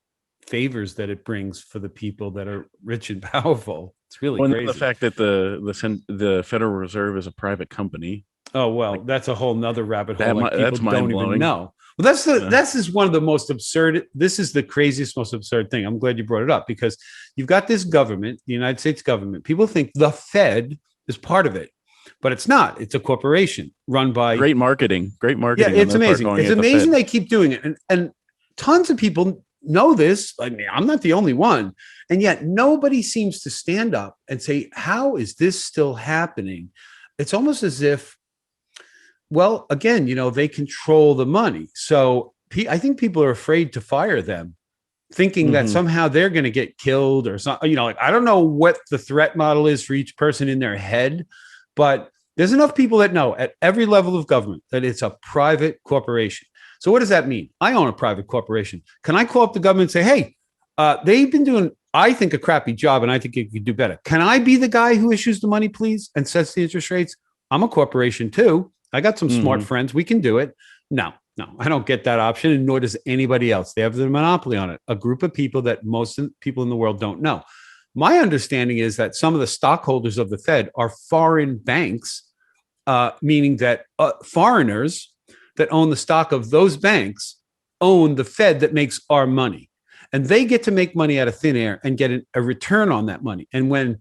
favors that it brings for the people that are rich and powerful. It's really crazy.
The fact that the Federal Reserve is a private company.
Oh, well, that's a whole nother rabbit hole.
That's mind blowing.
Even know. Well, this is one of the most absurd. This is the craziest, most absurd thing. I'm glad you brought it up because you've got this government, the United States government. People think the Fed is part of it, but it's not. It's a corporation run by
great marketing.
Yeah, it's amazing. It's amazing they keep doing it, and tons of people know this. I mean, I'm not the only one, and yet nobody seems to stand up and say, "How is this still happening?" It's almost as if. Well, again, they control the money. So I think people are afraid to fire them, thinking that somehow they're going to get killed or something. I don't know what the threat model is for each person in their head, but there's enough people that know at every level of government that it's a private corporation. So what does that mean? I own a private corporation. Can I call up the government and say, hey, they've been doing, I think, a crappy job and I think it could do better. Can I be the guy who issues the money, please, and sets the interest rates? I'm a corporation too. I got some smart friends. We can do it. No, I don't get that option, and nor does anybody else. They have the monopoly on it. A group of people that most people in the world don't know. My understanding is that some of the stockholders of the Fed are foreign banks, meaning that foreigners that own the stock of those banks own the Fed that makes our money. And they get to make money out of thin air and get a return on that money. And when,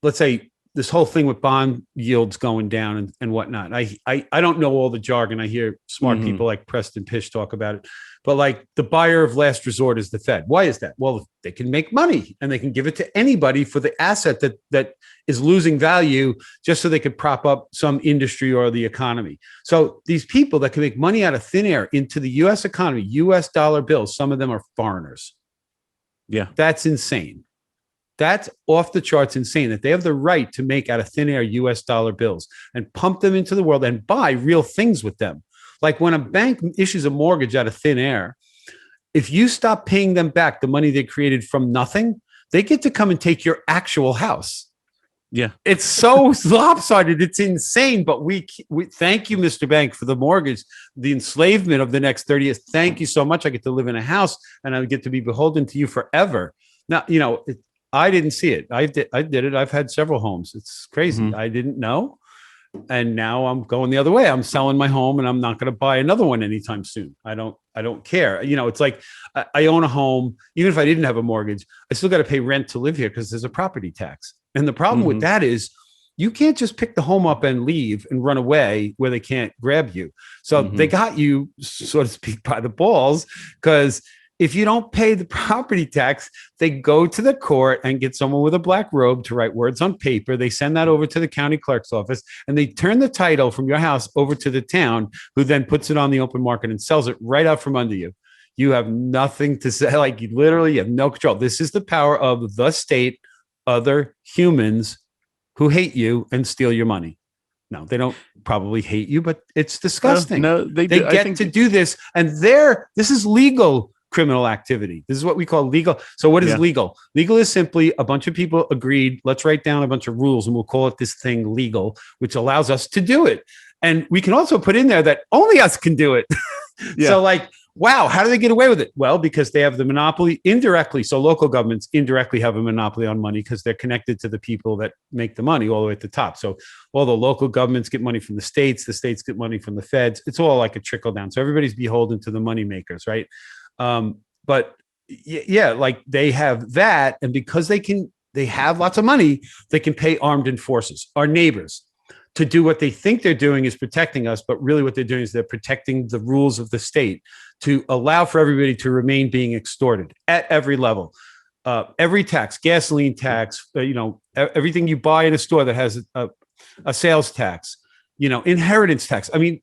let's say, this whole thing with bond yields going down and whatnot. I don't know all the jargon. I hear smart people like Preston Pysh talk about it, but like the buyer of last resort is the Fed. Why is that? Well, they can make money and they can give it to anybody for the asset that is losing value just so they could prop up some industry or the economy. So these people that can make money out of thin air into the U.S. economy, U.S. dollar bills, some of them are foreigners.
Yeah.
That's insane. That's off the charts insane that they have the right to make out of thin air US dollar bills and pump them into the world and buy real things with them. Like when a bank issues a mortgage out of thin air, if you stop paying them back the money they created from nothing, they get to come and take your actual house.
Yeah.
It's so lopsided. It's insane. But we thank you, Mr. Bank, for the mortgage, the enslavement of the next 30 years. Thank you so much. I get to live in a house and I get to be beholden to you forever. Now, I didn't see it. I did it. I've had several homes. It's crazy. I didn't know. And now I'm going the other way. I'm selling my home and I'm not going to buy another one anytime soon. I don't care. It's like I own a home. Even if I didn't have a mortgage, I still got to pay rent to live here because there's a property tax. And the problem with that is you can't just pick the home up and leave and run away where they can't grab you. So they got you, so to speak, by the balls, because if you don't pay the property tax, they go to the court and get someone with a black robe to write words on paper. They send that over to the county clerk's office and they turn the title from your house over to the town, who then puts it on the open market and sells it right out from under you. You have nothing to say. Like you literally have no control. This is the power of the state, other humans who hate you and steal your money. No, they don't probably hate you, but it's disgusting.
No, they
get to do this. And this is legal criminal activity. This is what we call legal. So what is legal? Legal is simply a bunch of people agreed, let's write down a bunch of rules and we'll call it this thing legal, which allows us to do it. And we can also put in there that only us can do it.
Yeah.
So like, wow, how do they get away with it? Well, because they have the monopoly indirectly. So local governments indirectly have a monopoly on money because they're connected to the people that make the money all the way at the top. So all the local governments get money from the states get money from the feds. It's all like a trickle down. So everybody's beholden to the money makers, right? But yeah, like they have that. And because they have lots of money, they can pay armed forces, our neighbors, to do what they think they're doing is protecting us, but really what they're doing is they're protecting the rules of the state to allow for everybody to remain being extorted at every level. Every tax, gasoline tax, everything you buy in a store that has a sales tax, inheritance tax. I mean,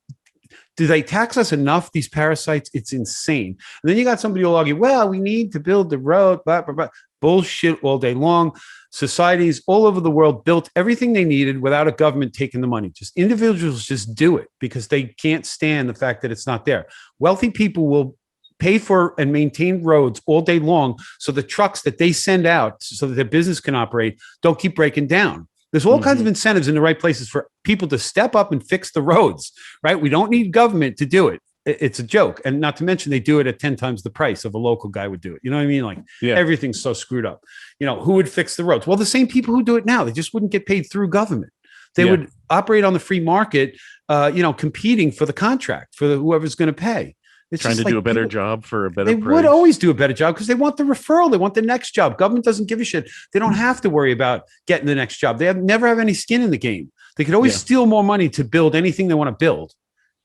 do they tax us enough, these parasites? It's insane. And then you got somebody who'll argue, well, we need to build the road, blah, blah, blah. Bullshit all day long. Societies all over the world built everything they needed without a government taking the money. Just individuals just do it because they can't stand the fact that it's not there. Wealthy people will pay for and maintain roads all day long so the trucks that they send out so that their business can operate don't keep breaking down. There's all kinds of incentives in the right places for people to step up and fix the roads, right? We don't need government to do it. It's a joke. And not to mention they do it at 10 times the price of a local guy would do it. You know what I mean? Like everything's so screwed up. Who would fix the roads? Well, the same people who do it now, they just wouldn't get paid through government. They would operate on the free market, competing for the contract for whoever's going to pay. It's
trying to do a better job for a better
They
price.
would always do a better job because they want the referral. They want the next job. Government doesn't give a shit. They don't have to worry about getting the next job. They never have any skin in the game. They could always steal more money to build anything they want to build.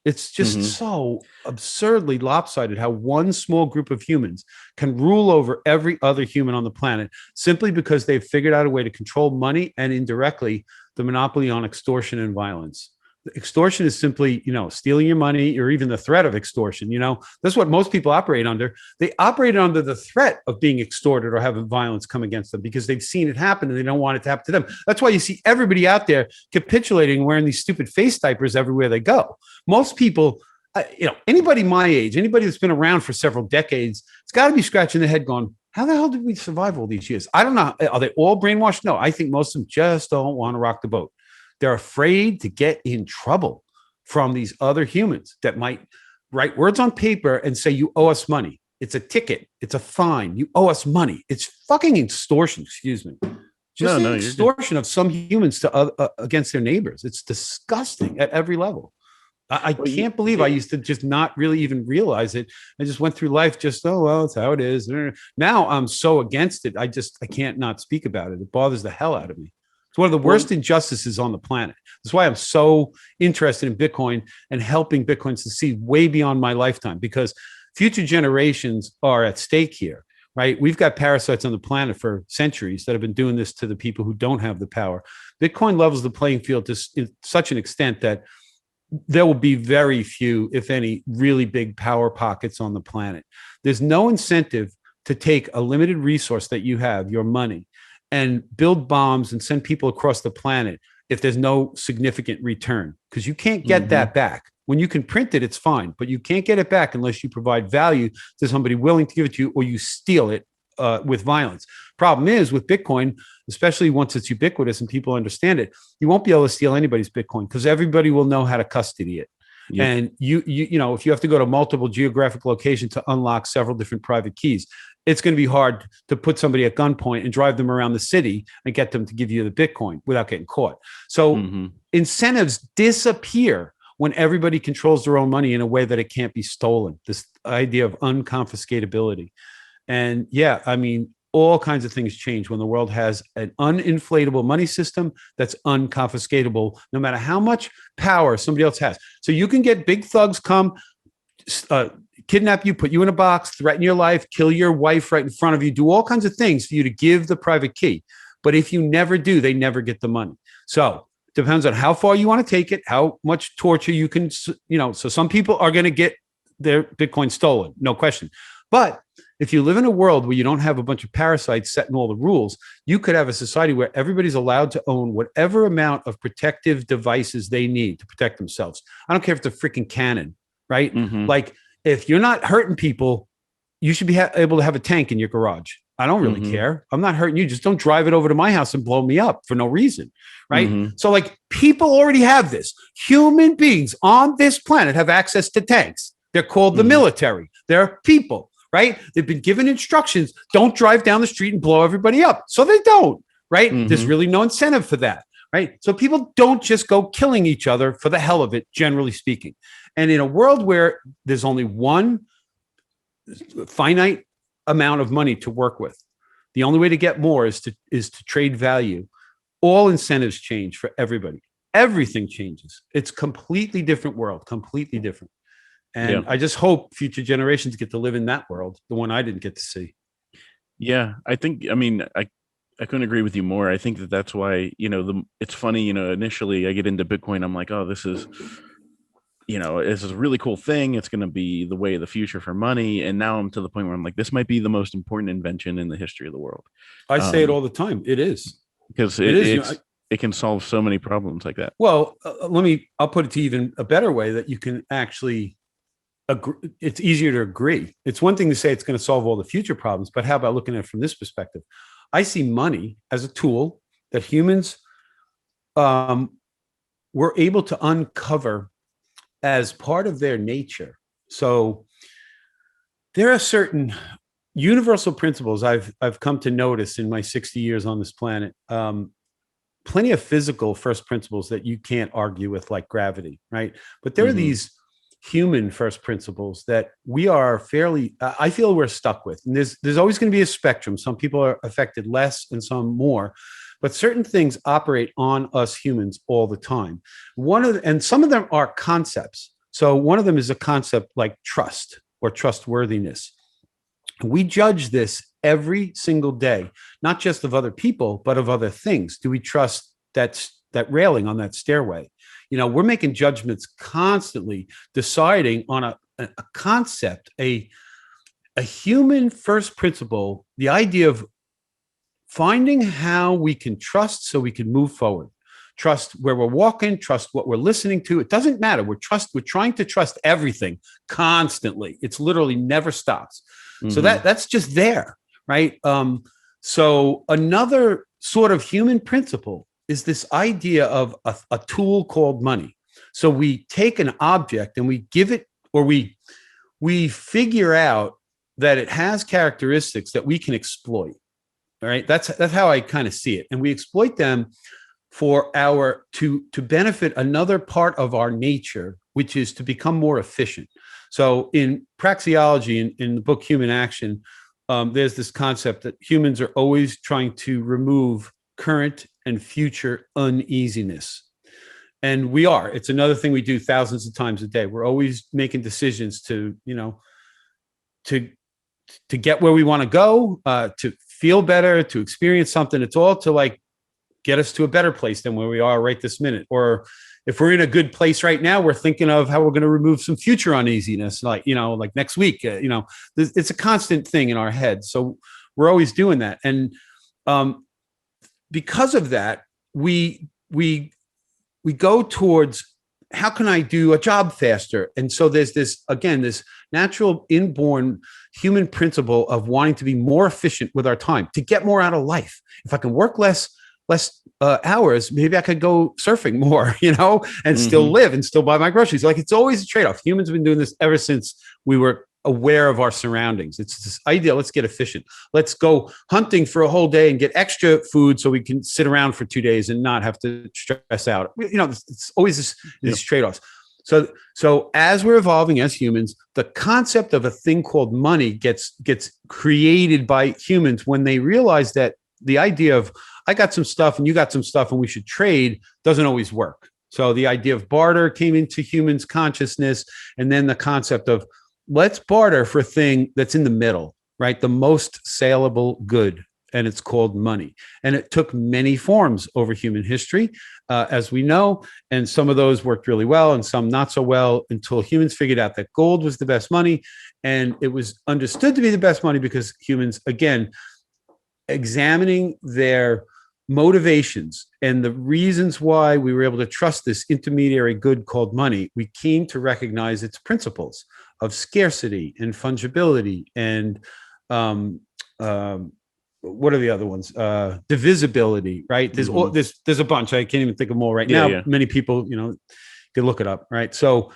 It's just so absurdly lopsided how one small group of humans can rule over every other human on the planet simply because they've figured out a way to control money and indirectly the monopoly on extortion and violence. Extortion is simply, stealing your money or even the threat of extortion. That's what most people operate under. They operate under the threat of being extorted or having violence come against them because they've seen it happen and they don't want it to happen to them. That's why you see everybody out there capitulating, wearing these stupid face diapers everywhere they go. Most people, anybody my age, anybody that's been around for several decades, it's got to be scratching their head going, how the hell did we survive all these years? I don't know. Are they all brainwashed? No, I think most of them just don't want to rock the boat. They're afraid to get in trouble from these other humans that might write words on paper and say, you owe us money. It's a ticket. It's a fine. You owe us money. It's fucking extortion. Excuse me. Just extortion of some humans to against their neighbors. It's disgusting at every level. I can't believe I used to just not really even realize it. I just went through life just, it's how it is. Now I'm so against it. I can't not speak about it. It bothers the hell out of me. It's one of the worst injustices on the planet. That's why I'm so interested in Bitcoin and helping Bitcoin succeed way beyond my lifetime, because future generations are at stake here, right? We've got parasites on the planet for centuries that have been doing this to the people who don't have the power. Bitcoin levels the playing field to such an extent that there will be very few, if any, really big power pockets on the planet. There's no incentive to take a limited resource that you have, your money, and build bombs and send people across the planet if there's no significant return, because you can't get that back. When you can print it, it's fine, but you can't get it back unless you provide value to somebody willing to give it to you or you steal it with violence. Problem is with Bitcoin, especially once it's ubiquitous and people understand it, you won't be able to steal anybody's Bitcoin because everybody will know how to custody it. Yep. And you if you have to go to multiple geographic locations to unlock several different private keys, it's going to be hard to put somebody at gunpoint and drive them around the city and get them to give you the Bitcoin without getting caught. So incentives disappear when everybody controls their own money in a way that it can't be stolen. This idea of unconfiscatability. And all kinds of things change when the world has an uninflatable money system that's unconfiscatable, no matter how much power somebody else has. So you can get big thugs come, kidnap you, put you in a box, threaten your life, kill your wife right in front of you, do all kinds of things for you to give the private key. But if you never do, they never get the money. So it depends on how far you want to take it, how much torture you can, so some people are going to get their Bitcoin stolen, no question. But if you live in a world where you don't have a bunch of parasites setting all the rules, you could have a society where everybody's allowed to own whatever amount of protective devices they need to protect themselves. I don't care if it's a freaking cannon, right? Like if you're not hurting people, you should be able to have a tank in your garage. I don't really care. I'm not hurting you. Just don't drive it over to my house and blow me up for no reason, right? So like people already have this. Human beings on this planet have access to tanks. They're called the military. They're people, right? They've been given instructions. Don't drive down the street and blow everybody up. So they don't, right? There's really no incentive for that, right? So people don't just go killing each other for the hell of it, generally speaking. And in a world where there's only one finite amount of money to work with, the only way to get more is to trade value. All incentives change for everybody. Everything changes. It's completely different world, completely different. And I just hope future generations get to live in that world, the one I didn't get to see.
Yeah, I couldn't agree with you more. I think that's why, it's funny, initially I get into Bitcoin. I'm like, oh, this is a really cool thing. It's going to be the way of the future for money. And now I'm to the point where I'm like, this might be the most important invention in the history of the world.
I say it all the time. It is.
Because it can solve so many problems like that.
Well, I'll put it to even a better way that you can actually agree. It's easier to agree. It's one thing to say it's going to solve all the future problems, but how about looking at it from this perspective? I see money as a tool that humans were able to uncover as part of their nature. So there are certain universal principles I've come to notice in my 60 years on this planet. Plenty of physical first principles that you can't argue with, like gravity, right? But there are these human first principles that we are fairly, I feel we're stuck with. And there's always going to be a spectrum. Some people are affected less and some more, but certain things operate on us humans all the time. And some of them are concepts. So one of them is a concept like trust or trustworthiness. We judge this every single day, not just of other people, but of other things. Do we trust that railing on that stairway? We're making judgments constantly, deciding on a concept, a human first principle, the idea of finding how we can trust so we can move forward. Trust where we're walking, trust what we're listening to. It doesn't matter. We're trying to trust everything constantly. It's literally never stops. So that's just there, right? So another sort of human principle is this idea of a tool called money. So we take an object and we give it, or we figure out that it has characteristics that we can exploit. All right, that's how I kind of see it, and we exploit them for to benefit another part of our nature, which is to become more efficient. So in praxeology, in the book Human Action, there's this concept that humans are always trying to remove current and future uneasiness. And we are. It's another thing we do thousands of times a day. We're always making decisions to get where we want to go, to feel better, to experience something. It's all to get us to a better place than where we are right this minute. Or if we're in a good place right now, we're thinking of how we're going to remove some future uneasiness, like next week. It's a constant thing in our head. So we're always doing that. And because of that, we go towards, how can I do a job faster? And so there's this natural inborn human principle of wanting to be more efficient with our time, to get more out of life. If I can work less hours, maybe I could go surfing more, and still live and still buy my groceries. It's always a trade-off. Humans have been doing this ever since we were aware of our surroundings. It's this idea, let's get efficient. Let's go hunting for a whole day and get extra food so we can sit around for 2 days and not have to stress out. It's always these trade-offs. So as we're evolving as humans, the concept of a thing called money gets created by humans when they realize that the idea of, I got some stuff and you got some stuff and we should trade, doesn't always work. So the idea of barter came into humans' consciousness, and then the concept of, let's barter for a thing that's in the middle, right? The most saleable good, and it's called money. And it took many forms over human history, as we know, and some of those worked really well and some not so well, until humans figured out that gold was the best money. And it was understood to be the best money because humans, again, examining their motivations and the reasons why we were able to trust this intermediary good called money, we came to recognize its principles of scarcity and fungibility and what are the other ones? Divisibility, right? There's a bunch. I can't even think of them all right now. Yeah. Many people, can look it up, right? So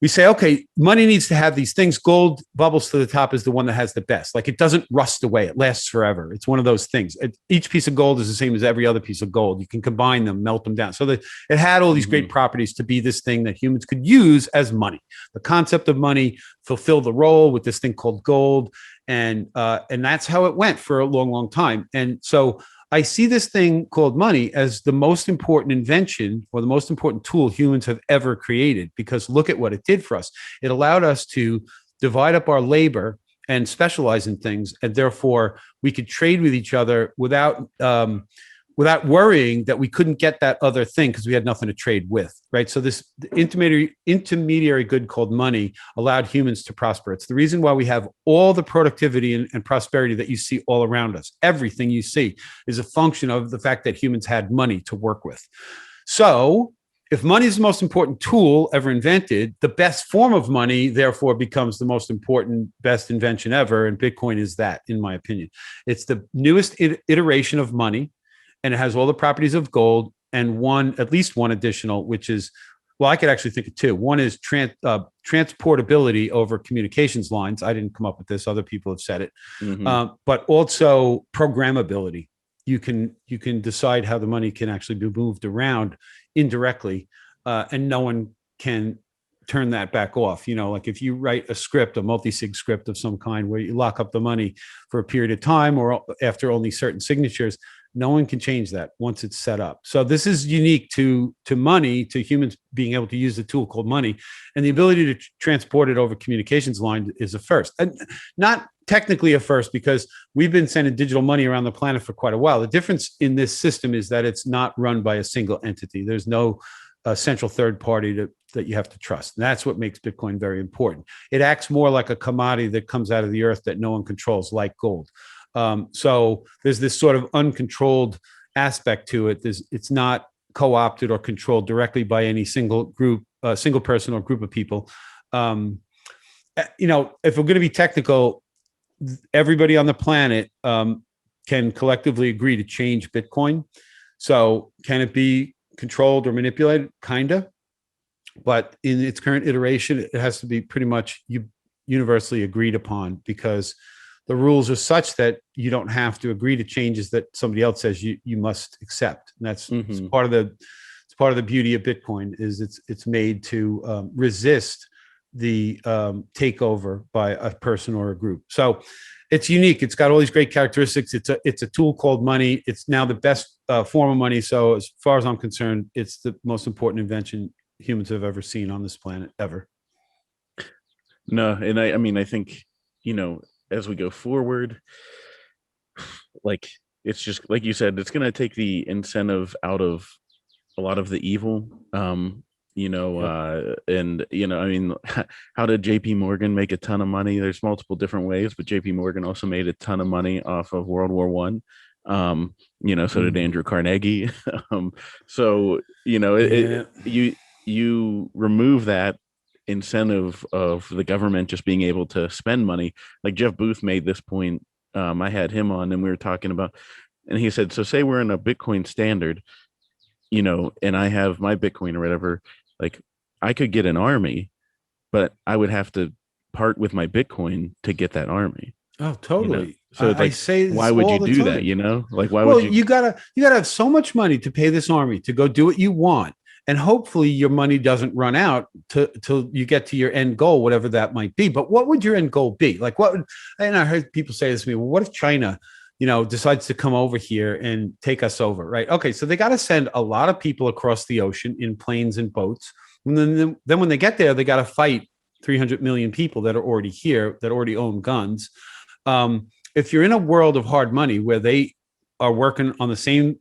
we say, okay, money needs to have these things. Gold bubbles to the top is the one that has the best. Like, it doesn't rust away. It lasts forever. It's one of those things. Each piece of gold is the same as every other piece of gold. You can combine them, melt them down. So that it had all these great properties to be this thing that humans could use as money. The concept of money fulfilled the role with this thing called gold. And that's how it went for a long, long time. And so I see this thing called money as the most important invention or the most important tool humans have ever created, because look at what it did for us. It allowed us to divide up our labor and specialize in things. And therefore we could trade with each other without worrying that we couldn't get that other thing because we had nothing to trade with, right? So this intermediary good called money allowed humans to prosper. It's the reason why we have all the productivity and prosperity that you see all around us. Everything you see is a function of the fact that humans had money to work with. So if money is the most important tool ever invented, the best form of money, therefore, becomes the most important, best invention ever. And Bitcoin is that, in my opinion. It's the newest iteration of money. And it has all the properties of gold and at least one additional, which is, well, I could actually think of two. One is transportability over communications lines. I didn't come up with this. Other people have said it. But also programmability. You can decide how the money can actually be moved around indirectly, and no one can turn that back off. Like if you write a script, a multi-sig script of some kind where you lock up the money for a period of time or after only certain signatures, no one can change that once it's set up. So this is unique to money, to humans being able to use the tool called money, and the ability to transport it over communications line is a first. And not technically a first, because we've been sending digital money around the planet for quite a while. The difference in this system is that it's not run by a single entity. There's no central third party that you have to trust. And that's what makes Bitcoin very important. It acts more like a commodity that comes out of the earth that no one controls, like gold. So there's this sort of uncontrolled aspect to it. It's not co-opted or controlled directly by any single group, single person or group of people. If we're going to be technical, everybody on the planet can collectively agree to change Bitcoin. So can it be controlled or manipulated? Kinda. But in its current iteration, it has to be pretty much universally agreed upon, because the rules are such that you don't have to agree to changes that somebody else says you must accept. And that's it's part of the beauty of Bitcoin is it's made to resist the takeover by a person or a group. So it's unique. It's got all these great characteristics. It's a tool called money. It's now the best form of money. So as far as I'm concerned, it's the most important invention humans have ever seen on this planet ever.
No, and I think, as we go forward, like, it's just like you said, it's going to take the incentive out of a lot of the evil. And how did JP Morgan make a ton of money? There's multiple different ways, but JP Morgan also made a ton of money off of World War One. So did Andrew Carnegie. You remove that incentive of the government just being able to spend money. Like Jeff Booth made this point. I had him on and we were talking about, and he said, so say we're in a Bitcoin standard, and I have my Bitcoin or whatever, like I could get an army, but I would have to part with my Bitcoin to get that army.
Oh, totally.
So I say, why would you do that? Like, why would you?
You gotta have so much money to pay this army to go do what you want. And hopefully your money doesn't run out till you get to your end goal, whatever that might be. But what would your end goal be? Like, and I heard people say this to me, well, what if China, decides to come over here and take us over, right? Okay, so they got to send a lot of people across the ocean in planes and boats. And then when they get there, they got to fight 300 million people that are already here, that already own guns. If you're in a world of hard money where they are working on the same,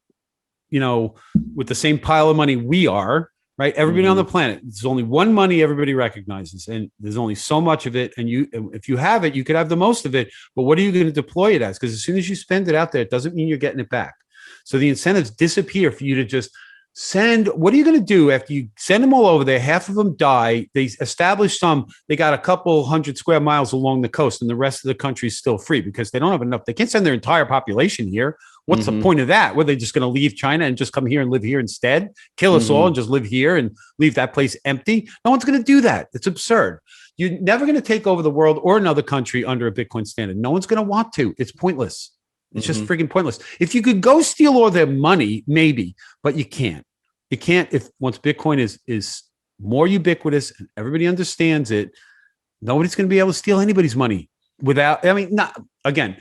with the same pile of money we are, right? Everybody on the planet, there's only one money everybody recognizes, and there's only so much of it. And if you have it, you could have the most of it. But what are you going to deploy it as? Because as soon as you spend it out there, it doesn't mean you're getting it back. So the incentives disappear for you to just what are you going to do after you send them all over there? Half of them die. They establish they got a couple 100 square miles along the coast, and the rest of the country is still free because they don't have enough. They can't send their entire population here. What's the point of that? Were they just going to leave China and just come here and live here instead? Kill us all and just live here and leave that place empty? No one's going to do that. It's absurd. You're never going to take over the world or another country under a Bitcoin standard. No one's going to want to. It's pointless. It's just freaking pointless. If you could go steal all their money, maybe, but you can't. You can't. If once Bitcoin is more ubiquitous and everybody understands it, nobody's going to be able to steal anybody's money without. I mean, not again.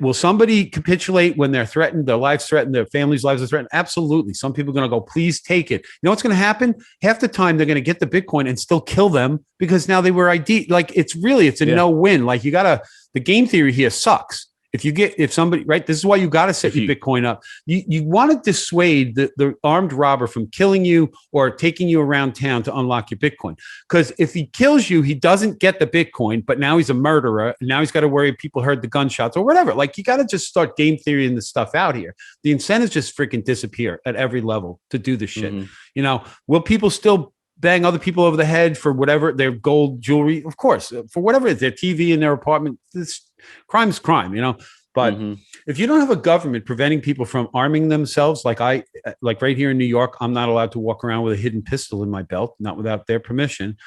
Will somebody capitulate when they're threatened, their lives threatened, their families' lives are threatened? Absolutely. Some people are going to go, please take it. You know what's going to happen? Half the time they're going to get the Bitcoin and still kill them because now they were ID. Like it's a no-win. Like the game theory here sucks. If somebody, right, this is why you got to set your Bitcoin up. You want to dissuade the armed robber from killing you or taking you around town to unlock your Bitcoin. Because if he kills you, he doesn't get the Bitcoin, but now he's a murderer. And now he's got to worry people heard the gunshots or whatever. Like you got to just start game theorying this stuff out here. The incentives just freaking disappear at every level to do this shit. You know, will people still bang other people over the head for whatever their gold jewelry? Of course, for whatever it is, their TV in their apartment. Crime's crime, you know. But if you don't have a government preventing people from arming themselves, like right here in New York, I'm not allowed to walk around with a hidden pistol in my belt, not without their permission.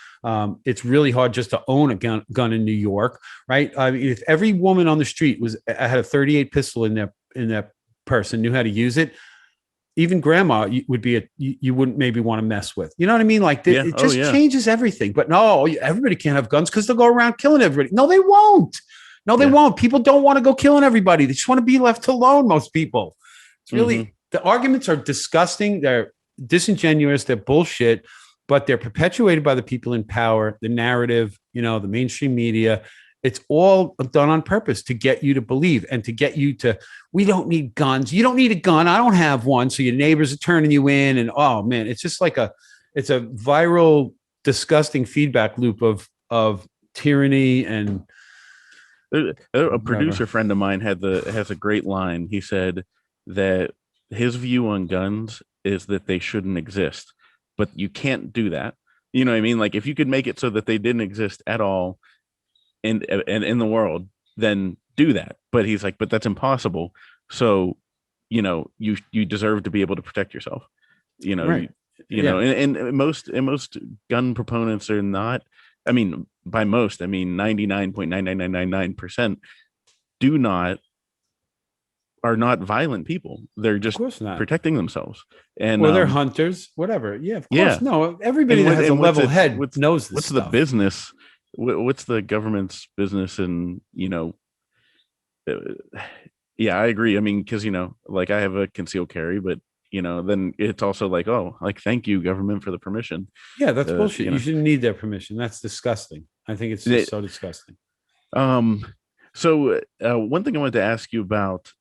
It's really hard just to own a gun in New York, right? I mean, if every woman on the street had a 38 pistol in their purse and knew how to use it, even grandma you wouldn't maybe want to mess with. You know what I mean? Like it just changes everything. But no, everybody can't have guns because they'll go around killing everybody. No, they won't. No, they won't. People don't want to go killing everybody. They just want to be left alone, most people. It's really, the arguments are disgusting. They're disingenuous. They're bullshit, but they're perpetuated by the people in power, the narrative, you know, the mainstream media. It's all done on purpose to get you to believe and to get you to, we don't need guns. You don't need a gun. I don't have one. So your neighbors are turning you in. And oh man, it's just like it's a viral, disgusting feedback loop of tyranny. And
a producer friend of mine has a great line. He said that his view on guns is that they shouldn't exist, but you can't do that. You know what I mean? Like if you could make it so that they didn't exist at all in the world, then do that. But he's like, but that's impossible. So, you know, you deserve to be able to protect yourself. You know,
right.
you know, and most gun proponents are not. I mean, by most, I mean 99.99999% are not violent people. They're just protecting themselves. And
they're hunters, whatever. Yeah, of course. Yeah. No, everybody that has a level head knows this.
What's
stuff.
The business? What's the government's business? And you know, yeah, I agree. I mean, because you know, like I have a concealed carry, but you know, then it's also like, oh, like, thank you, government, for the permission.
Yeah, that's bullshit. You shouldn't need their permission. That's disgusting. I think it's just so disgusting.
So one thing I wanted to ask you about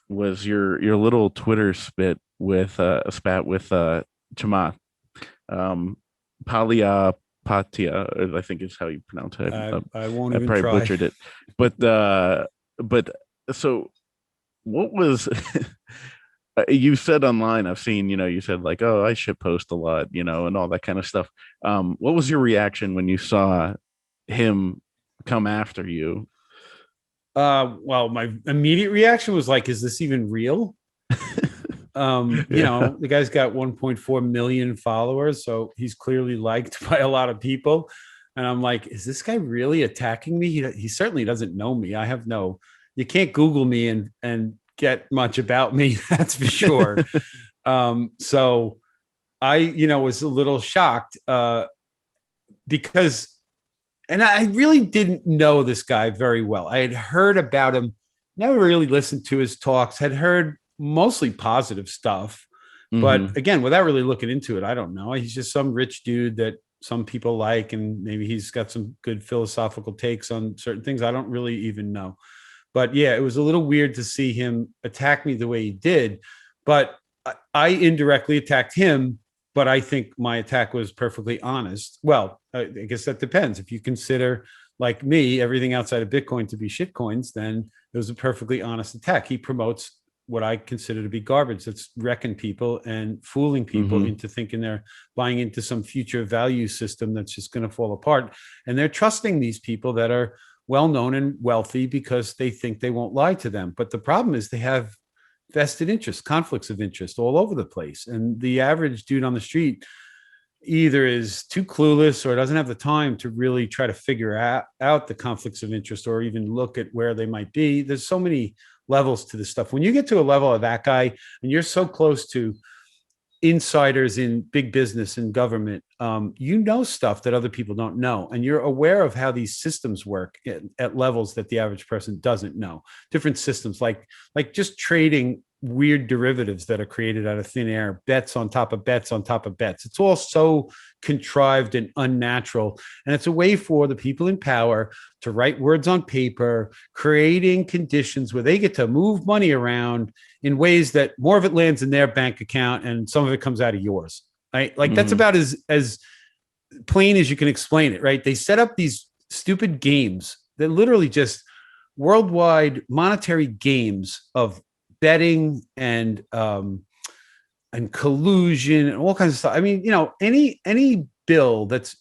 was your little Twitter spat with Chamath. Palihapitiya, I think is how you pronounce it.
I won't
I
even
probably
try.
butchered it. But so what was you said online, I've seen, you know, you said like, oh, I shit post a lot, you know, and all that kind of stuff. What was your reaction when you saw him come after you?
Well, my immediate reaction was like, is this even real? You know, the guy's got 1.4 million followers, so he's clearly liked by a lot of people. And I'm like, is this guy really attacking me? He certainly doesn't know me. You can't Google me and get much about me, that's for sure. So I, you know, was a little shocked because, and I really didn't know this guy very well. I had heard about him, never really listened to his talks, had heard mostly positive stuff. But again, without really looking into it, I don't know. He's just some rich dude that some people like, and maybe he's got some good philosophical takes on certain things. I don't really even know. But yeah, it was a little weird to see him attack me the way he did. But I indirectly attacked him, but I think my attack was perfectly honest. Well, I guess that depends. If you consider, like me, everything outside of Bitcoin to be shit coins, then it was a perfectly honest attack. He promotes what I consider to be garbage that's wrecking people and fooling people into thinking they're buying into some future value system that's just going to fall apart. And they're trusting these people that are well-known and wealthy because they think they won't lie to them. But the problem is they have vested interests, conflicts of interest all over the place. And the average dude on the street either is too clueless or doesn't have the time to really try to figure out the conflicts of interest or even look at where they might be. There's so many levels to this stuff. When you get to a level of that guy and you're so close to insiders in big business and government, you know stuff that other people don't know, and you're aware of how these systems work at levels that the average person doesn't know. Different systems, like just trading weird derivatives that are created out of thin air, bets on top of bets on top of bets. It's all so contrived and unnatural, and it's a way for the people in power to write words on paper, creating conditions where they get to move money around in ways that more of it lands in their bank account and some of it comes out of yours. Right? Like that's about as plain as you can explain it, right? They set up these stupid games that literally just worldwide monetary games of betting and collusion and all kinds of stuff. I mean, any bill that's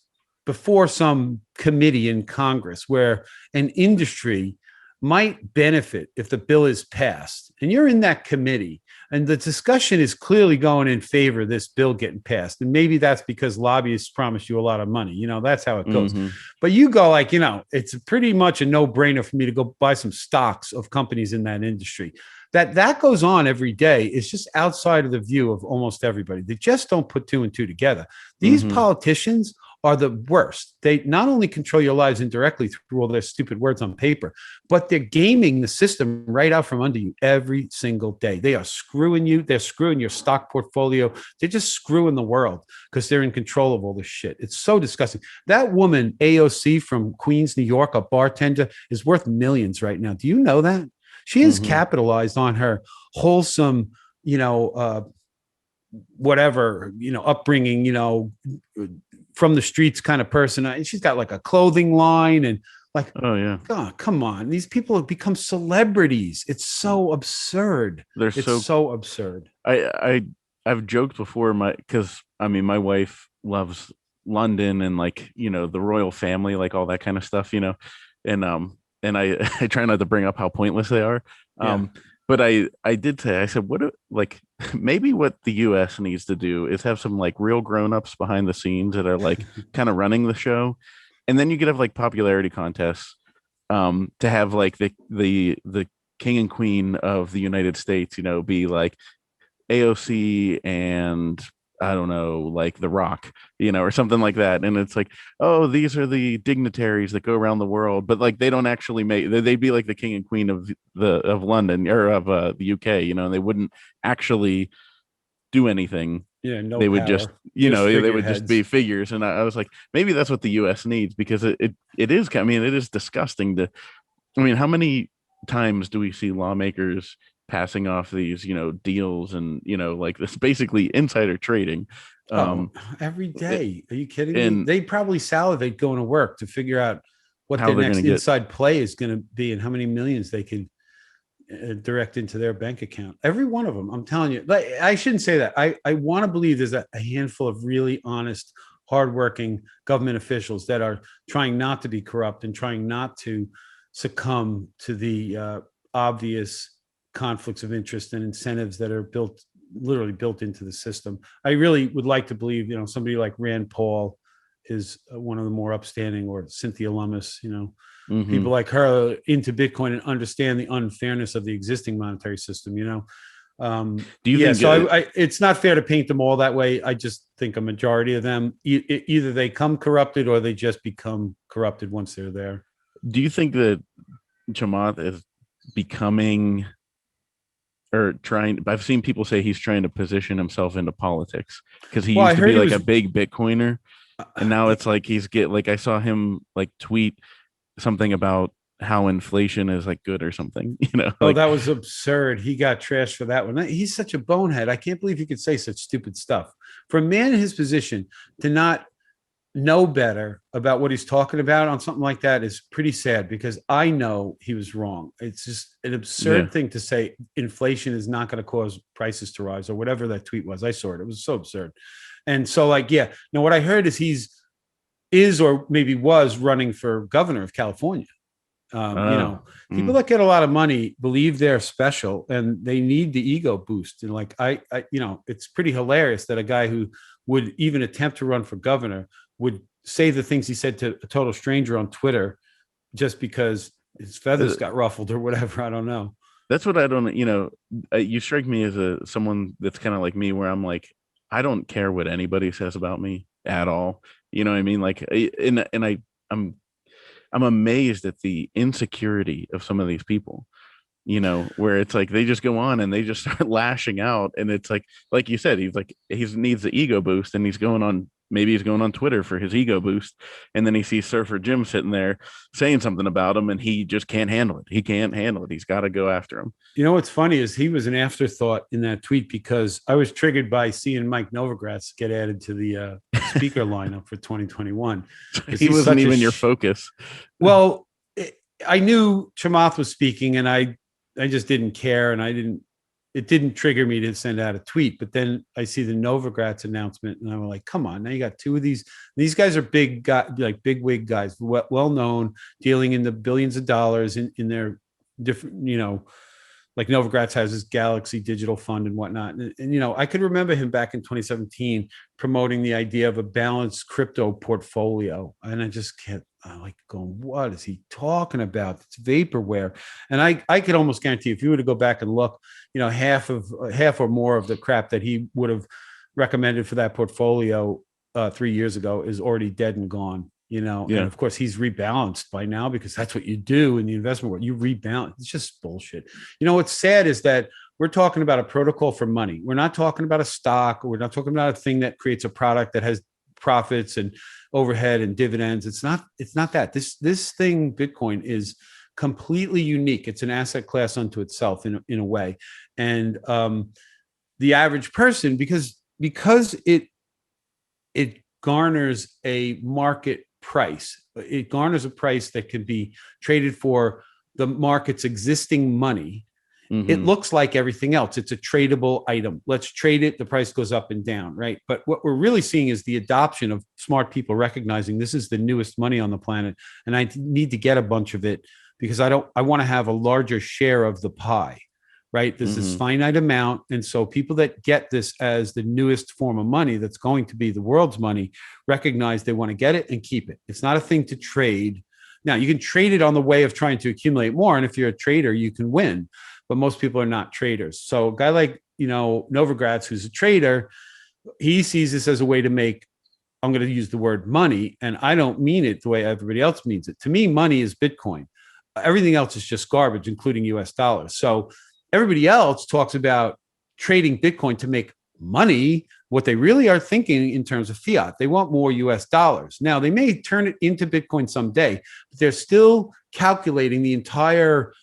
before some committee in Congress where an industry might benefit if the bill is passed, and you're in that committee, and the discussion is clearly going in favor of this bill getting passed. And maybe that's because lobbyists promise you a lot of money. That's how it goes. But you go like, it's pretty much a no-brainer for me to go buy some stocks of companies in that industry. That goes on every day. It's just outside of the view of almost everybody. They just don't put two and two together. These politicians are the worst. They not only control your lives indirectly through all their stupid words on paper, but they're gaming the system right out from under you every single day. They are screwing you. They're screwing your stock portfolio. They're just screwing the world because they're in control of all this shit. It's so disgusting. That woman, AOC from Queens, New York, a bartender, is worth millions right now. Do you know that? She has capitalized on her wholesome, whatever, upbringing, from the streets kind of person. And she's got like a clothing line and like, oh yeah, God, come on. These people have become celebrities. It's so absurd. It's so absurd.
I've joked before because my wife loves London and the royal family, like all that kind of stuff, and I try not to bring up how pointless they are. But I did say, I said, maybe what the US needs to do is have some real grown-ups behind the scenes that are kind of running the show. And then you could have popularity contests to have the king and queen of the United States, be AOC and I don't know, The Rock, or something like that. And it's oh, these are the dignitaries that go around the world, but they don't actually they'd be the king and queen of London or of the UK, and they wouldn't actually do anything.
Yeah, no,
they would just, they would just be figures. And I was maybe that's what the US needs, because it is, it is disgusting how many times do we see lawmakers passing off these deals and this basically insider trading
every day? Are you kidding me? They probably salivate going to work to figure out what their next inside play is going to be and how many millions they can direct into their bank account. Every one of them, I'm telling you. I shouldn't say that. I want to believe there's a handful of really honest, hardworking government officials that are trying not to be corrupt and trying not to succumb to the obvious conflicts of interest and incentives that are literally built into the system. I really would like to believe, somebody like Rand Paul is one of the more upstanding, or Cynthia Lummis, people like her into Bitcoin and understand the unfairness of the existing monetary system, Do you think so? It's not fair to paint them all that way. I just think a majority of them, either they come corrupted or they just become corrupted once they're there.
Do you think that Chamath is becoming or trying? I've seen people say he's trying to position himself into politics because he used to be a big Bitcoiner, and now it's he's I saw him tweet something about how inflation is good or something,
Oh, that was absurd. He got trashed for that one. He's such a bonehead. I can't believe he could say such stupid stuff. For a man in his position to not know better about what he's talking about on something like that is pretty sad, because I know he was wrong. It's just an absurd thing to say inflation is not going to cause prices to rise, or whatever that tweet was. I saw it. It was so absurd. And so, like, yeah, now what I heard is or maybe was running for governor of California. People that get a lot of money believe they're special, and they need the ego boost. And like, I it's pretty hilarious that a guy who would even attempt to run for governor would say the things he said to a total stranger on Twitter just because his feathers got ruffled or whatever. I don't know.
That's what I don't, you strike me as someone that's kind of like me, where I'm like, I don't care what anybody says about me at all. You know what I mean? Like, I'm amazed at the insecurity of some of these people, where it's like, they just go on and they just start lashing out. And it's like you said, he needs the ego boost, and he's going on Twitter for his ego boost. And then he sees Surfer Jim sitting there saying something about him, and he just can't handle it. He can't handle it. He's got to go after him.
You know, what's funny is he was an afterthought in that tweet, because I was triggered by seeing Mike Novogratz get added to the speaker lineup for 2021.
He wasn't even your focus.
Well, I knew Chamath was speaking, and I just didn't care, and it didn't trigger me to send out a tweet. But then I see the Novogratz announcement, and I'm like, come on, now you got two of these. These guys are big guys, like big wig guys, well known, dealing in the billions of dollars in their different, like Novogratz has his Galaxy Digital Fund and whatnot. And I could remember him back in 2017 promoting the idea of a balanced crypto portfolio. And I just kept like going, what is he talking about? It's vaporware. And I could almost guarantee, if you were to go back and look, half or more of the crap that he would have recommended for that portfolio 3 years ago is already dead and gone. And of course he's rebalanced by now, because that's what you do in the investment world. You rebalance. It's just bullshit. What's sad is that we're talking about a protocol for money. We're not talking about a stock. We're not talking about a thing that creates a product that has profits and overhead and dividends. It's not that. This thing, Bitcoin, is completely unique. It's an asset class unto itself in a way. And the average person, because it garners a market price. It garners a price that can be traded for the market's existing money. Mm-hmm. It looks like everything else. It's a tradable item. Let's trade it. The price goes up and down, right? But what we're really seeing is the adoption of smart people recognizing this is the newest money on the planet, and I need to get a bunch of it, because I want to have a larger share of the pie, right? This is finite amount. And so people that get this as the newest form of money that's going to be the world's money recognize they want to get it and keep it. It's not a thing to trade. Now, you can trade it on the way of trying to accumulate more. And if you're a trader, you can win. But most people are not traders. So a guy like, Novogratz, who's a trader, he sees this as a way to make, I'm going to use the word money, and I don't mean it the way everybody else means it. To me, money is Bitcoin. Everything else is just garbage, including US dollars. So everybody else talks about trading Bitcoin to make money. What they really are thinking in terms of fiat, they want more US dollars. Now, they may turn it into Bitcoin someday, but they're still calculating the entire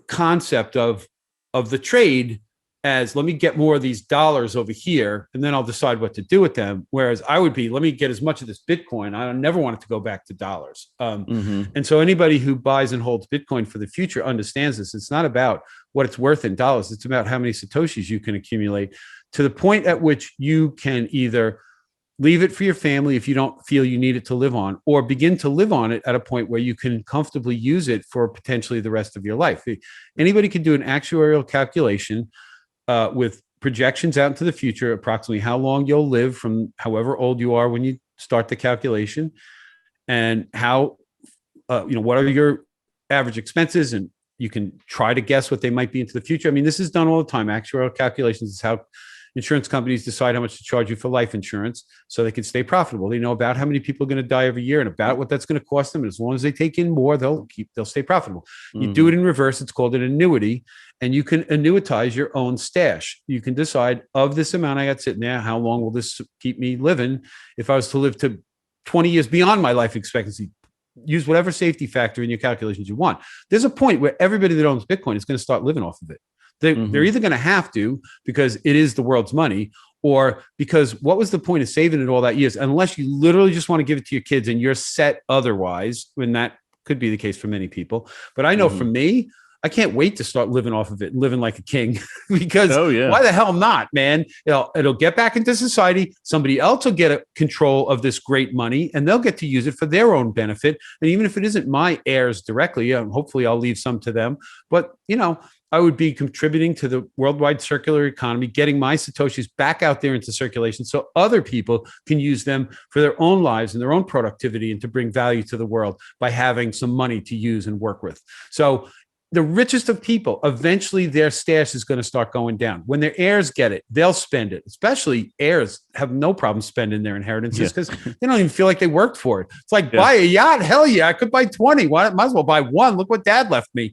concept of the trade as, let me get more of these dollars over here, and then I'll decide what to do with them. Whereas I would be, let me get as much of this Bitcoin. I never want it to go back to dollars. And so anybody who buys and holds Bitcoin for the future understands this. It's not about what it's worth in dollars. It's about how many Satoshis you can accumulate to the point at which you can either leave it for your family if you don't feel you need it to live on, or begin to live on it at a point where you can comfortably use it for potentially the rest of your life. Anybody can do an actuarial calculation with projections out into the future, approximately how long you'll live from however old you are when you start the calculation, and how, what are your average expenses, and you can try to guess what they might be into the future. I mean, this is done all the time. Actuarial calculations is how insurance companies decide how much to charge you for life insurance so they can stay profitable. They know about how many people are going to die every year and about what that's going to cost them. And as long as they take in more, they'll stay profitable. You do it in reverse. It's called an annuity, and you can annuitize your own stash. You can decide, of this amount I got sitting there, how long will this keep me living? If I was to live to 20 years beyond my life expectancy, use whatever safety factor in your calculations you want. There's a point where everybody that owns Bitcoin is going to start living off of it. They're either going to have to, because it is the world's money, or because what was the point of saving it all that years unless you literally just want to give it to your kids and you're set otherwise, when that could be the case for many people. But I know for me, I can't wait to start living off of it and living like a king because why the hell not, man? It'll get back into society. Somebody else will get a control of this great money and they'll get to use it for their own benefit. And even if it isn't my heirs directly, hopefully I'll leave some to them. But, I would be contributing to the worldwide circular economy, getting my Satoshis back out there into circulation so other people can use them for their own lives and their own productivity and to bring value to the world by having some money to use and work with. So the richest of people, eventually their stash is going to start going down. When their heirs get it, they'll spend it. Especially heirs have no problem spending their inheritances because they don't even feel like they worked for it. It's like, buy a yacht. Hell yeah, I could buy 20. Might as well buy one. Look what dad left me.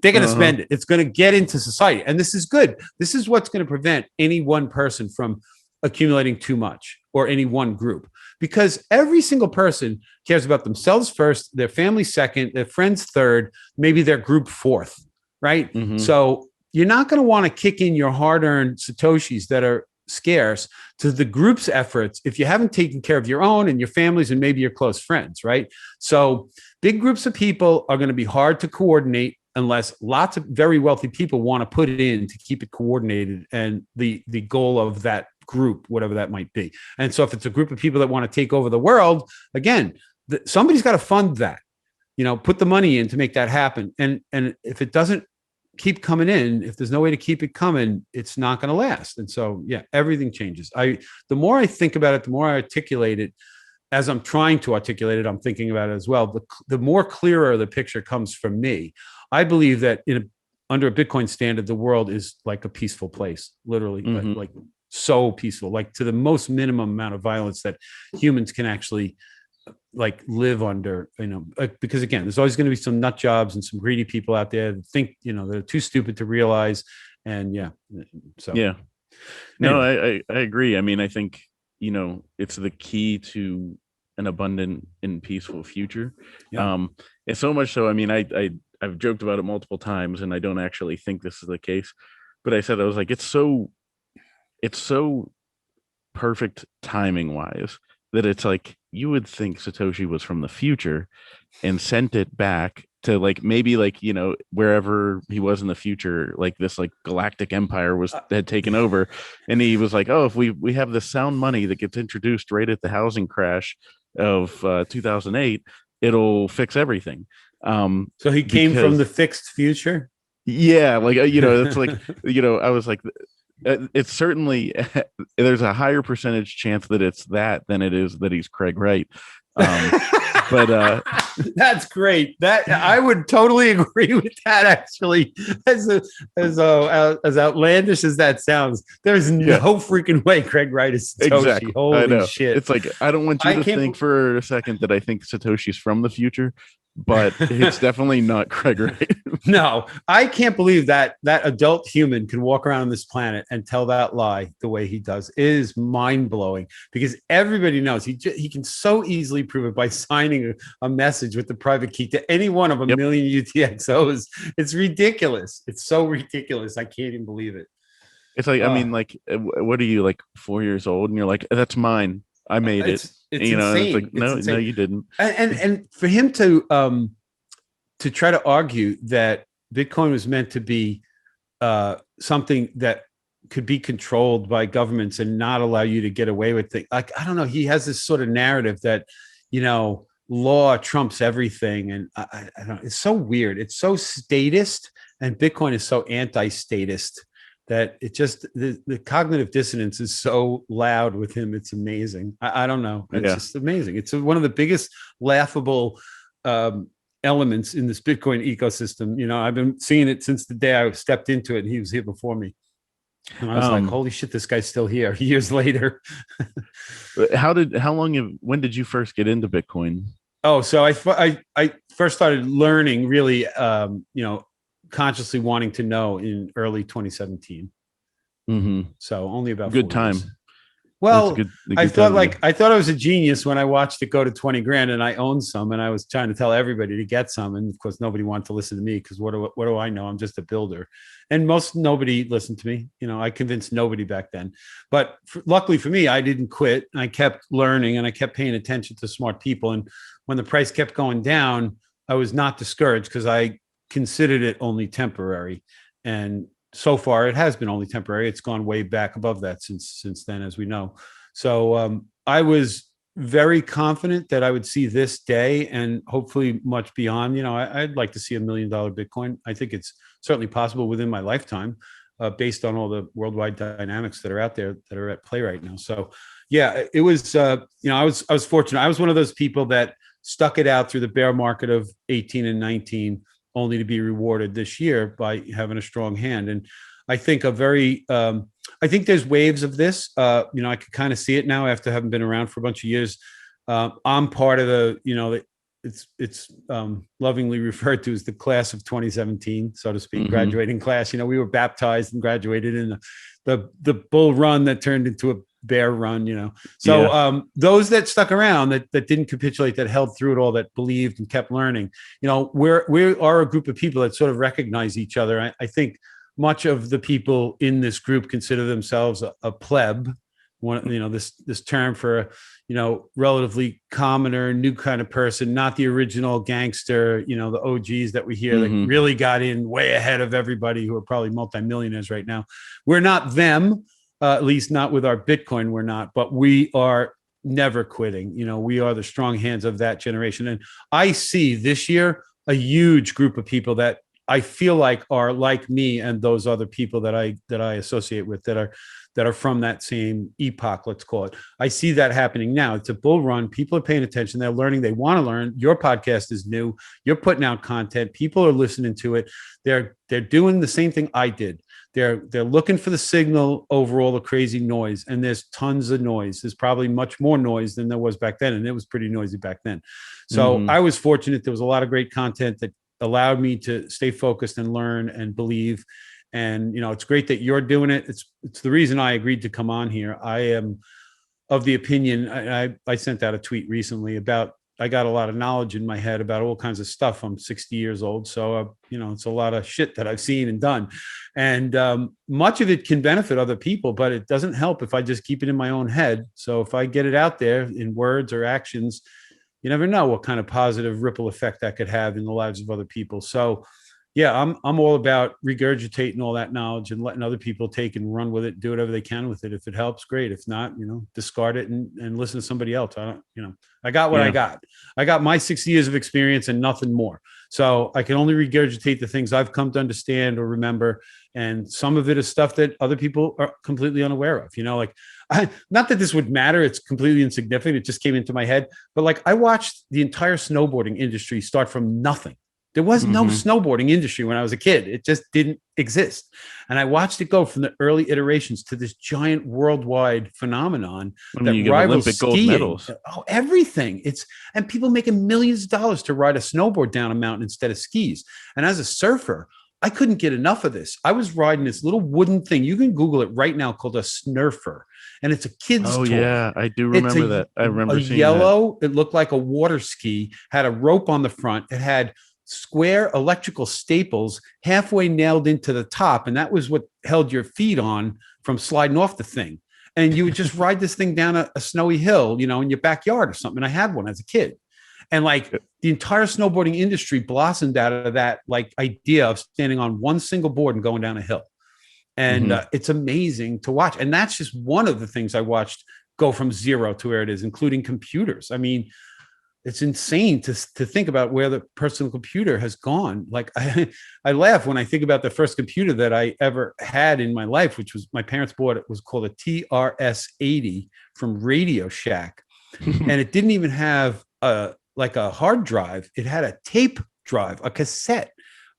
They're going to spend it. It's going to get into society. And this is good. This is what's going to prevent any one person from accumulating too much or any one group, because every single person cares about themselves first, their family second, their friends third, maybe their group fourth, right? So you're not going to want to kick in your hard-earned Satoshis that are scarce to the group's efforts if you haven't taken care of your own and your families and maybe your close friends, right? So big groups of people are going to be hard to coordinate unless lots of very wealthy people want to put it in to keep it coordinated and the goal of that group, whatever that might be. And so if it's a group of people that want to take over the world, again, somebody's got to fund that, put the money in to make that happen. And if it doesn't keep coming in, if there's no way to keep it coming, it's not going to last. And so, everything changes. The more I think about it, the more I articulate it. As I'm trying to articulate it, I'm thinking about it as well. The more clearer the picture comes from me. I believe that under a Bitcoin standard, the world is like a peaceful place, literally, like so peaceful, like to the most minimum amount of violence that humans can actually live under, because again, there's always going to be some nut jobs and some greedy people out there that think, they're too stupid to realize. And
no, I agree. I mean, I think, it's the key to an abundant and peaceful future. And so much so, I mean, I've joked about it multiple times and I don't actually think this is the case, but I said, I was like, it's so perfect timing wise that it's like, you would think Satoshi was from the future and sent it back to maybe wherever he was in the future, this galactic empire had taken over. And he was like, oh, if we have the sound money that gets introduced right at the housing crash of 2008, it'll fix everything.
So he came from the fixed future.
Yeah. It's I was like, it's certainly, there's a higher percentage chance that it's that than it is that he's Craig Wright. But
that's great. That I would totally agree with that. Actually, as outlandish as that sounds, there's no freaking way Craig Wright is Satoshi.
Exactly.
Holy shit!
It's like, I don't want you to think for a second that I think Satoshi's from the future, but it's definitely not Craig Wright.
No, I can't believe that adult human can walk around on this planet and tell that lie the way he does. It is mind-blowing because everybody knows he can so easily prove it by signing a message with the private key to any one of a million UTXOs. It's ridiculous. It's so ridiculous. I can't even believe it.
It's like, I mean, what are you, 4 years old? And you're like, that's mine. I made it.
It's insane.
It's like, no, you didn't.
And for him to try to argue that Bitcoin was meant to be something that could be controlled by governments and not allow you to get away with things. I don't know. He has this sort of narrative that, law trumps everything. And I don't know. It's so weird. It's so statist, and Bitcoin is so anti-statist that it just, the cognitive dissonance is so loud with him. It's amazing. I don't know. It's just amazing. It's one of the biggest laughable elements in this Bitcoin ecosystem. I've been seeing it since the day I stepped into it, and he was here before me. And I was like, holy shit, this guy's still here years later.
When did you first get into Bitcoin?
Oh, so I first started learning really, consciously wanting to know in early 2017.
Mm-hmm.
So only about
good
4 years.
time.
Well,
a
I
good
thought
time to
I thought I was a genius when I watched it go to 20 grand and I owned some and I was trying to tell everybody to get some. And of course, nobody wanted to listen to me because what do I know? I'm just a builder. And nobody listened to me. You know, I convinced nobody back then. But luckily for me, I didn't quit. I kept learning and I kept paying attention to smart people. And when the price kept going down, I was not discouraged because I considered it only temporary. And so far it has been only temporary. It's gone way back above that since then, as we know. So I was very confident that I would see this day and hopefully much beyond. You know, I'd like to see $1 million Bitcoin. I think it's certainly possible within my lifetime, based on all the worldwide dynamics that are out there that are at play right now. So yeah, it was, you know, I was fortunate. I was one of those people that stuck it out through the bear market of 18 and 19, only to be rewarded this year by having a strong hand. And I think I think there's waves of this. You know, I could kind of see it now after having been around for a bunch of years. I'm part of the, you know, it's lovingly referred to as the class of 2017, so to speak, graduating class. You know, we were baptized and graduated in the bull run that turned into a bear run, you know. So those that stuck around, that didn't capitulate, that held through it all, that believed and kept learning, you know, we are a group of people that sort of recognize each other. I think much of the people in this group consider themselves a pleb. One, you know, this term for a, you know, relatively commoner, new kind of person, not the original gangster, you know, the OGs that we hear that really got in way ahead of everybody who are probably multimillionaires right now. We're not them. At least not with our Bitcoin, we're not, but we are never quitting. You know, we are the strong hands of that generation. And I see this year a huge group of people that I feel like are like me and those other people that I associate with that are from that same epoch, let's call it. I see that happening now. It's a bull run. People are paying attention. They're learning. They want to learn. Your podcast is new. You're putting out content. People are listening to it. They're doing the same thing I did. They're looking for the signal over all the crazy noise, and there's tons of noise. There's probably much more noise than there was back then, and it was pretty noisy back then. So I was fortunate. There was a lot of great content that allowed me to stay focused and learn and believe. And, you know, it's great that you're doing it. It's the reason I agreed to come on here. I am of the opinion, I sent out a tweet recently about, I got a lot of knowledge in my head about all kinds of stuff. I'm 60 years old. So, you know, it's a lot of shit that I've seen and done. And much of it can benefit other people, but it doesn't help if I just keep it in my own head. So if I get it out there in words or actions, you never know what kind of positive ripple effect that could have in the lives of other people. So yeah, I'm all about regurgitating all that knowledge and letting other people take and run with it, do whatever they can with it. If it helps, great. If not, you know, discard it and listen to somebody else. I don't, you know, I got what I got. I got my 60 years of experience and nothing more. So I can only regurgitate the things I've come to understand or remember. And some of it is stuff that other people are completely unaware of, you know, like not that this would matter. It's completely insignificant. It just came into my head. But like I watched the entire snowboarding industry start from nothing. There was no snowboarding industry when I was a kid. It just didn't exist. And I watched it go from the early iterations to this giant worldwide phenomenon that rivals Olympic gold medals. Oh, everything. And people making millions of dollars to ride a snowboard down a mountain instead of skis. And as a surfer, I couldn't get enough of this. I was riding this little wooden thing. You can Google it right now, called a snurfer. And it's a kid's toy.
Oh, yeah. I do remember that. I remember seeing
yellow. That. It looked like a water ski, had a rope on the front. It had square electrical staples halfway nailed into the top. And that was what held your feet on from sliding off the thing. And you would just ride this thing down a snowy hill, you know, in your backyard or something. I had one as a kid. And like the entire snowboarding industry blossomed out of that like idea of standing on one single board and going down a hill. And it's amazing to watch. And that's just one of the things I watched go from zero to where it is, including computers. I mean, it's insane to think about where the personal computer has gone. Like I laugh when I think about the first computer that I ever had in my life, which was my parents bought. It was called a TRS-80 from Radio Shack. And it didn't even have a hard drive. It had a tape drive, a cassette.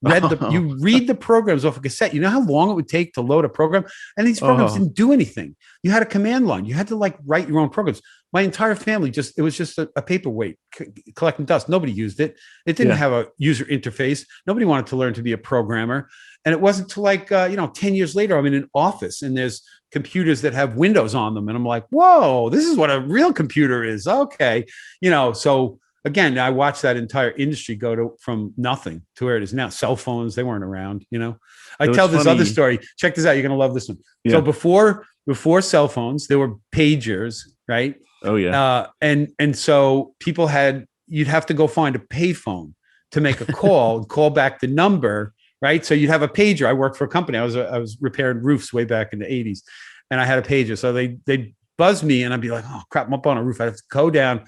You read the programs off a cassette. You know how long it would take to load a program? And these programs didn't do anything. You had a command line. You had to like write your own programs. My entire family it was just a paperweight collecting dust. Nobody used it. It didn't have a user interface. Nobody wanted to learn to be a programmer. And it wasn't till 10 years later, I'm in an office and there's computers that have Windows on them. And I'm like, whoa, this is what a real computer is. Okay. So again, I watched that entire industry go from nothing to where it is now. Cell phones, they weren't around, I tell this other story. Check this out. You're going to love this one. Yeah. So before cell phones, there were pagers, right?
Oh yeah.
And so you'd have to go find a payphone to make a call and call back the number, right? So you'd have a pager. I worked for a company. I was repairing roofs way back in the 80s, and I had a pager. So they'd buzz me, and I'd be like, oh crap, I'm up on a roof. I'd have to go down,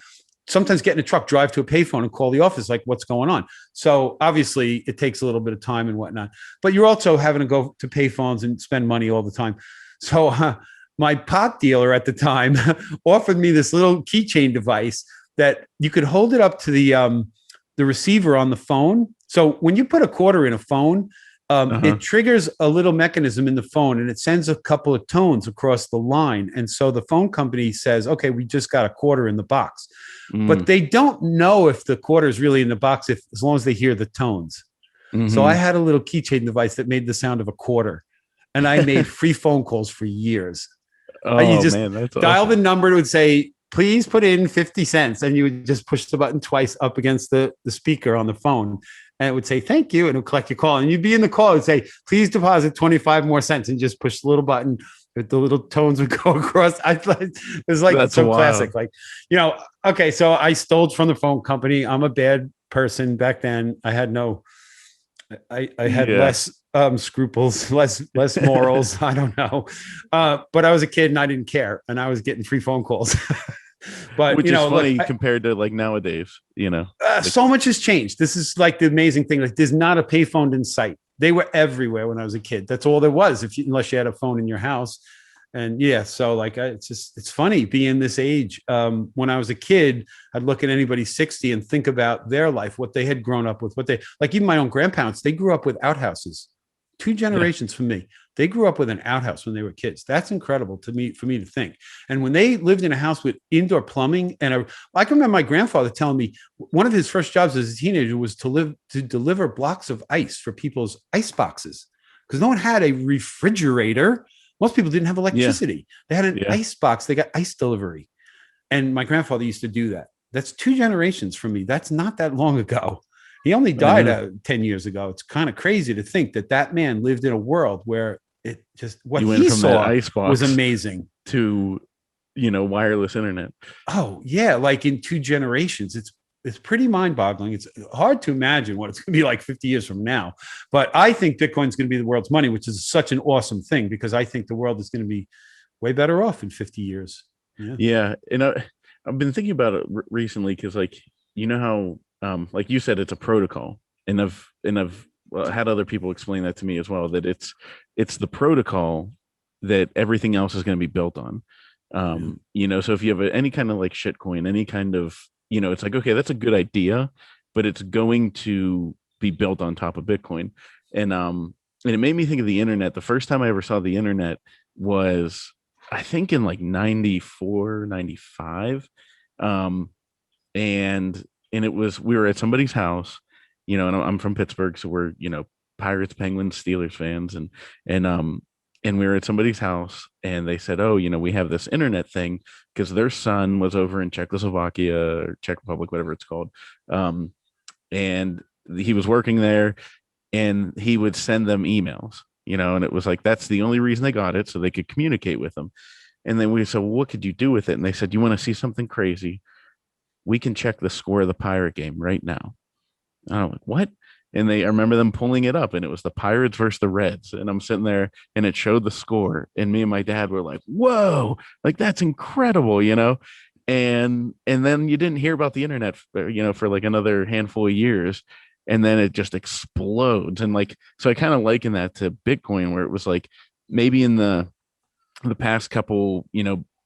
sometimes get in a truck, drive to a payphone and call the office, like, what's going on? So obviously it takes a little bit of time and whatnot, but you're also having to go to payphones and spend money all the time. So my pot dealer at the time offered me this little keychain device that you could hold it up to the receiver on the phone. So when you put a quarter in a phone, it triggers a little mechanism in the phone, and it sends a couple of tones across the line. And so the phone company says, okay, we just got a quarter in the box, but they don't know if the quarter is really in the box, as long as they hear the tones. So I had a little keychain device that made the sound of a quarter, and I made free phone calls for years. You just dial the number, it would say, please put in 50 cents. And you would just push the button twice up against the speaker on the phone. And it would say, thank you. And it would collect your call. And you'd be in the call and say, please deposit 25 more cents, and just push the little button. The little tones would go across. It was like, that's so wild. Classic. Like, okay. So I stole from the phone company. I'm a bad person back then. I had less scruples, less morals. I don't know. But I was a kid and I didn't care, and I was getting free phone calls. But
which is funny compared to like nowadays,
so much has changed. This is like the amazing thing. Like, there's not a payphone in sight. They were everywhere when I was a kid. That's all there was, unless you had a phone in your house. And so like, it's funny being this age. When I was a kid, I'd look at anybody 60 and think about their life, what they had grown up with, even my own grandparents, they grew up with outhouses. 2 generations from me. They grew up with an outhouse when they were kids. That's incredible for me to think. And when they lived in a house with indoor plumbing, I can remember my grandfather telling me one of his first jobs as a teenager was to deliver blocks of ice for people's ice boxes, because no one had a refrigerator. Most people didn't have electricity. They had an ice box. They got ice delivery. And my grandfather used to do that. That's 2 generations from me. That's not that long ago. He only died 10 years ago. It's kind of crazy to think that man lived in a world where it just, what he saw ice box was amazing
to, wireless internet.
Oh yeah. Like in 2 generations, it's pretty mind boggling. It's hard to imagine what it's going to be like 50 years from now, but I think Bitcoin's going to be the world's money, which is such an awesome thing, because I think the world is going to be way better off in 50 years.
Yeah. And I've been thinking about it recently, because like, how, like you said, it's a protocol, and I've had other people explain that to me as well, that it's the protocol that everything else is going to be built on. So if you have any kind of like shitcoin, any kind of, it's like, okay, that's a good idea, but it's going to be built on top of Bitcoin. And it made me think of the internet. The first time I ever saw the internet was, I think, in like 94, 95. And it was, we were at somebody's house, and I'm from Pittsburgh, so we're, Pirates, Penguins, Steelers fans, and we were at somebody's house, and they said, oh, we have this internet thing, because their son was over in Czechoslovakia or Czech Republic, whatever it's called, and he was working there, and he would send them emails, and it was like, that's the only reason they got it, so they could communicate with them. And then we said, well, what could you do with it? And they said, you want to see something crazy? We can check the score of the Pirate game right now. And I'm like, what? And I remember them pulling it up, and it was the Pirates versus the Reds. And I'm sitting there, and it showed the score. And me and my dad were like, whoa, like, that's incredible, And then you didn't hear about the internet, for like another handful of years. And then it just explodes. And like, so I kind of liken that to Bitcoin, where it was like, maybe in the past couple,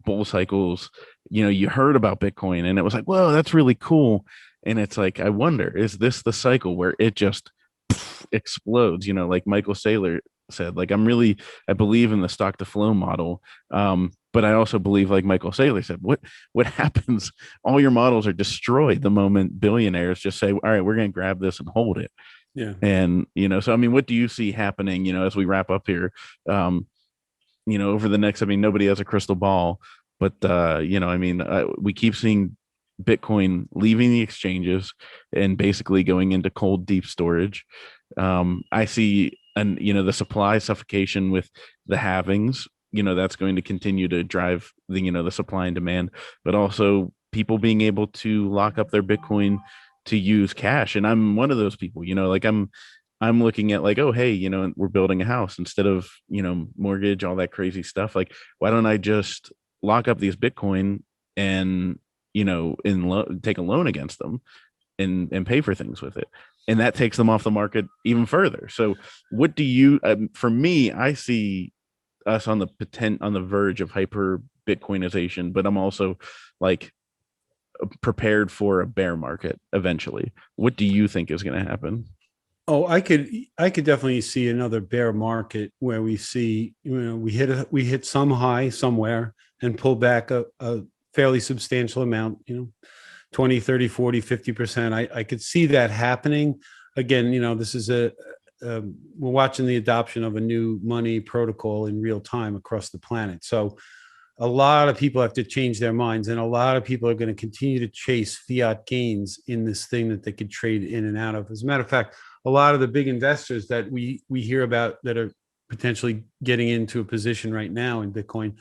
bull cycles, you heard about Bitcoin, and it was like, whoa, that's really cool. And it's like, I wonder, is this the cycle where it just explodes? Like Michael Saylor said, like, I believe in the stock to flow model. But I also believe, like Michael Saylor said, what happens? All your models are destroyed the moment billionaires just say, all right, we're going to grab this and hold it. Yeah. And, so, I mean, what do you see happening, as we wrap up here? over the next, I mean, nobody has a crystal ball, but, we keep seeing Bitcoin leaving the exchanges and basically going into cold, deep storage. I see, the supply suffocation with the halvings, that's going to continue to drive the supply and demand, but also people being able to lock up their Bitcoin to use cash. And I'm one of those people, like I'm looking at like, oh, hey, we're building a house instead of, mortgage, all that crazy stuff. Like, why don't I just lock up these Bitcoin and, take a loan against them and pay for things with it? And that takes them off the market even further. So what do you, for me, I see us on the verge of hyper Bitcoinization, but I'm also like prepared for a bear market eventually. What do you think is going to happen?
Oh, I could definitely see another bear market where we see, we hit some high somewhere and pull back a fairly substantial amount, 20, 30, 40, 50%. I could see that happening. Again, this is we're watching the adoption of a new money protocol in real time across the planet. So a lot of people have to change their minds, and a lot of people are going to continue to chase fiat gains in this thing that they could trade in and out of. As a matter of fact, a lot of the big investors that we hear about that are potentially getting into a position right now in Bitcoin,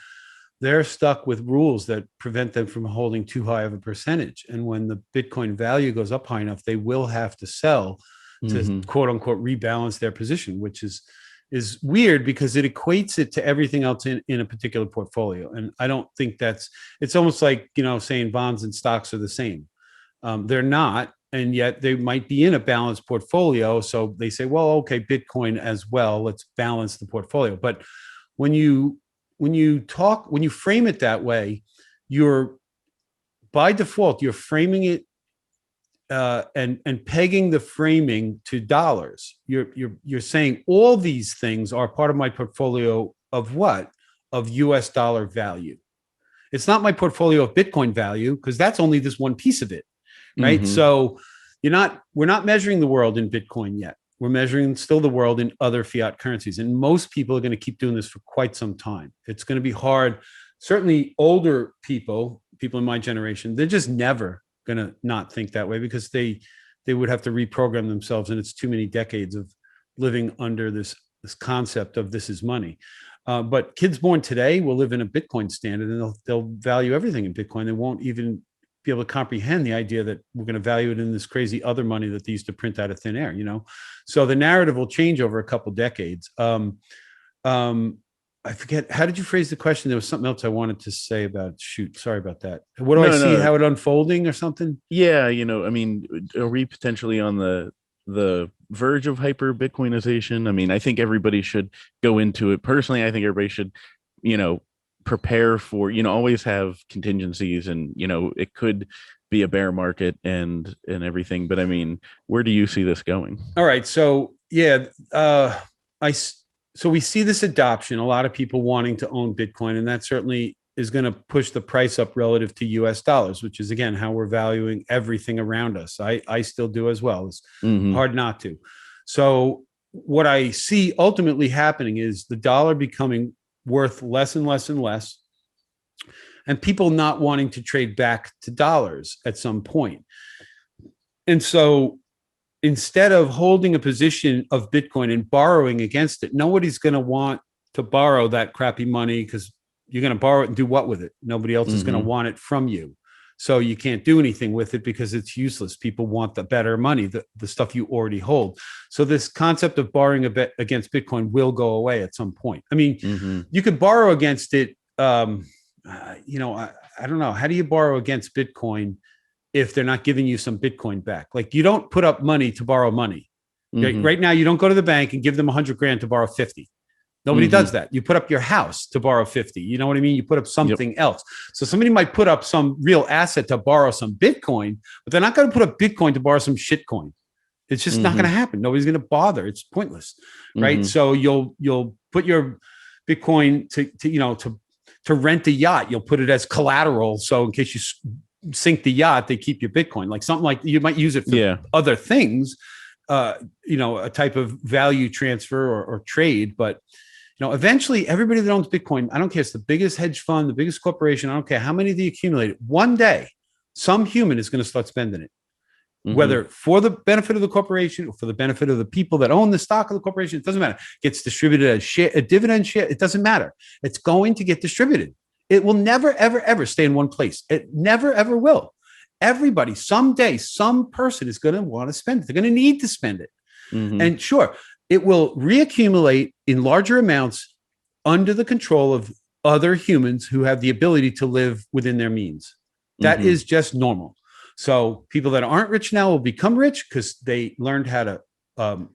they're stuck with rules that prevent them from holding too high of a percentage. And when the Bitcoin value goes up high enough, they will have to sell to quote unquote rebalance their position, which is weird because it equates it to everything else in a particular portfolio. And I don't think it's almost like, saying bonds and stocks are the same. They're not, and yet they might be in a balanced portfolio. So they say, well, okay, Bitcoin as well, let's balance the portfolio. But when you frame it that way, by default, you're framing it and pegging the framing to dollars. You're saying all these things are part of my portfolio of what? Of US dollar value. It's not my portfolio of Bitcoin value, because that's only this one piece of it, right? So we're not measuring the world in Bitcoin yet. We're measuring still the world in other fiat currencies. And most people are going to keep doing this for quite some time. It's going to be hard. Certainly older people in my generation, they're just never going to not think that way, because they would have to reprogram themselves, and it's too many decades of living under this concept of this is money. But kids born today will live in a Bitcoin standard, and they'll value everything in Bitcoin. They won't even be able to comprehend the idea that we're going to value it in this crazy other money that they used to print out of thin air. So the narrative will change over a couple decades. I forget, how did you phrase the question? There was something else I wanted to say about, sorry about that. What do I see? How it unfolding or something?
Yeah. Are we potentially on the verge of hyper Bitcoinization? I mean, I think everybody should go into it. Personally, I think everybody should, prepare for, always have contingencies, and, it could be a bear market and everything. But I mean, where do you see this going?
All right. So, yeah, So we see this adoption, a lot of people wanting to own Bitcoin, and that certainly is going to push the price up relative to US dollars, which is, again, how we're valuing everything around us. I still do as well. It's hard not to. So what I see ultimately happening is the dollar becoming worth less and less and less, and people not wanting to trade back to dollars at some point. And so instead of holding a position of Bitcoin and borrowing against it, nobody's going to want to borrow that crappy money, because you're going to borrow it and do what with it? Nobody else is going to want it from you. So you can't do anything with it because it's useless. People want the better money, the stuff you already hold. So this concept of borrowing against Bitcoin will go away at some point. I mean, you could borrow against it. I don't know. How do you borrow against Bitcoin if they're not giving you some Bitcoin back? Like, you don't put up money to borrow money. Right now, you don't go to the bank and give them $100,000 to borrow 50. Nobody does that. You put up your house to borrow 50. You know what I mean? You put up something else. So somebody might put up some real asset to borrow some Bitcoin, but they're not going to put up Bitcoin to borrow some shitcoin. It's just not going to happen. Nobody's going to bother. It's pointless, right? So you'll put your Bitcoin to rent a yacht. You'll put it as collateral, so in case you sink the yacht, they keep your Bitcoin. Like something like you might use it for other things, a type of value transfer or trade. But Eventually everybody that owns Bitcoin, I don't care, it's the biggest hedge fund, the biggest corporation, I don't care how many they accumulated. One day, some human is going to start spending it, whether for the benefit of the corporation or for the benefit of the people that own the stock of the corporation. It doesn't matter. It gets distributed as share, a dividend share. It doesn't matter. It's going to get distributed. It will never, ever, ever stay in one place. It never, ever will. Everybody, someday, some person is going to want to spend it. They're going to need to spend it. And sure, it will reaccumulate in larger amounts under the control of other humans who have the ability to live within their means. That is just normal. So people that aren't rich now will become rich because they learned how to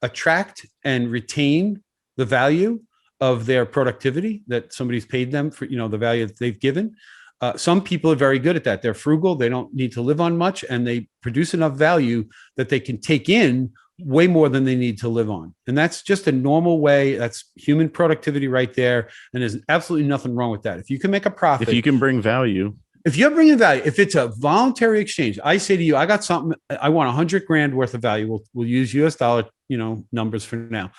attract and retain the value of their productivity that somebody's paid them for, the value that they've given. Some people are very good at that. They're frugal. They don't need to live on much, and they produce enough value that they can take in way more than they need to live on. And that's just a normal way. That's human productivity right there. And there's absolutely nothing wrong with that. If you can make a profit,
if you can bring value,
if you're bringing value, if it's a voluntary exchange, I say to you, I got something, I want 100 grand worth of value. We'll use US dollar, numbers for now.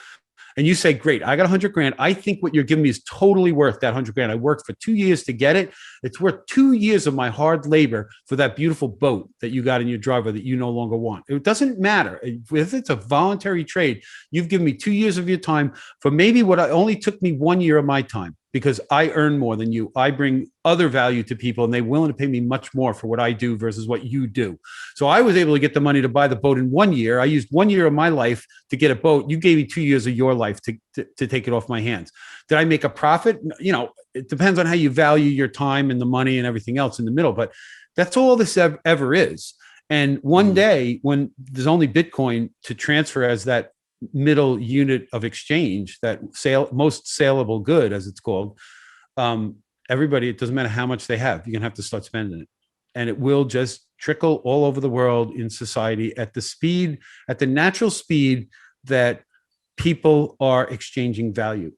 And you say, great, I got 100 grand. I think what you're giving me is totally worth that 100 grand. I worked for 2 years to get it. It's worth 2 years of my hard labor for that beautiful boat that you got in your driveway that you no longer want. It doesn't matter. If it's a voluntary trade, you've given me 2 years of your time for maybe what only took me 1 year of my time, because I earn more than you. I bring other value to people, and they're willing to pay me much more for what I do versus what you do. So I was able to get the money to buy the boat in 1 year. I used 1 year of my life to get a boat. You gave me 2 years of your life to take it off my hands. Did I make a profit? It depends on how you value your time and the money and everything else in the middle. But that's all this ever is. And one day when there's only Bitcoin to transfer as that middle unit of exchange, that most saleable good, as it's called, everybody, it doesn't matter how much they have, you're gonna have to start spending it, and it will just trickle all over the world in society at the natural speed that people are exchanging value.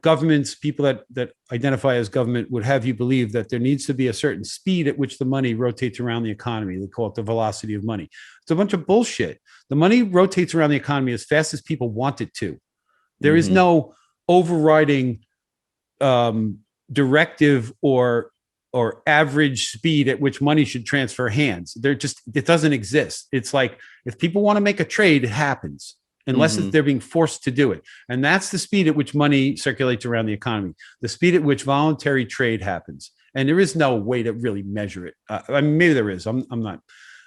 Governments, people that identify as government, would have you believe that there needs to be a certain speed at which the money rotates around the economy. They call it the velocity of money. It's a bunch of bullshit. The money rotates around the economy as fast as people want it to. There is no overriding directive or average speed at which money should transfer hands. It doesn't exist. It's like, if people want to make a trade, it happens, unless they're being forced to do it. And that's the speed at which money circulates around the economy, the speed at which voluntary trade happens. And there is no way to really measure it. Maybe there is. I'm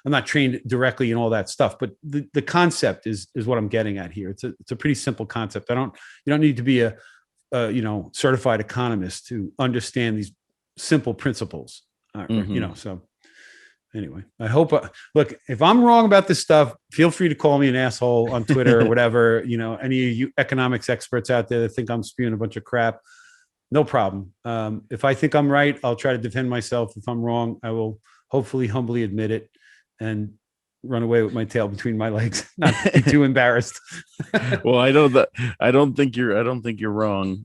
not trained directly in all that stuff, but the concept is what I'm getting at here. It's a pretty simple concept. You don't need to be a certified economist to understand these simple principles. So anyway, I hope, look, if I'm wrong about this stuff, feel free to call me an asshole on Twitter or whatever. Any of you economics experts out there that think I'm spewing a bunch of crap, no problem. If I think I'm right, I'll try to defend myself. If I'm wrong, I will hopefully humbly admit it and run away with my tail between my legs, not be too embarrassed.
Well, I don't think you're wrong.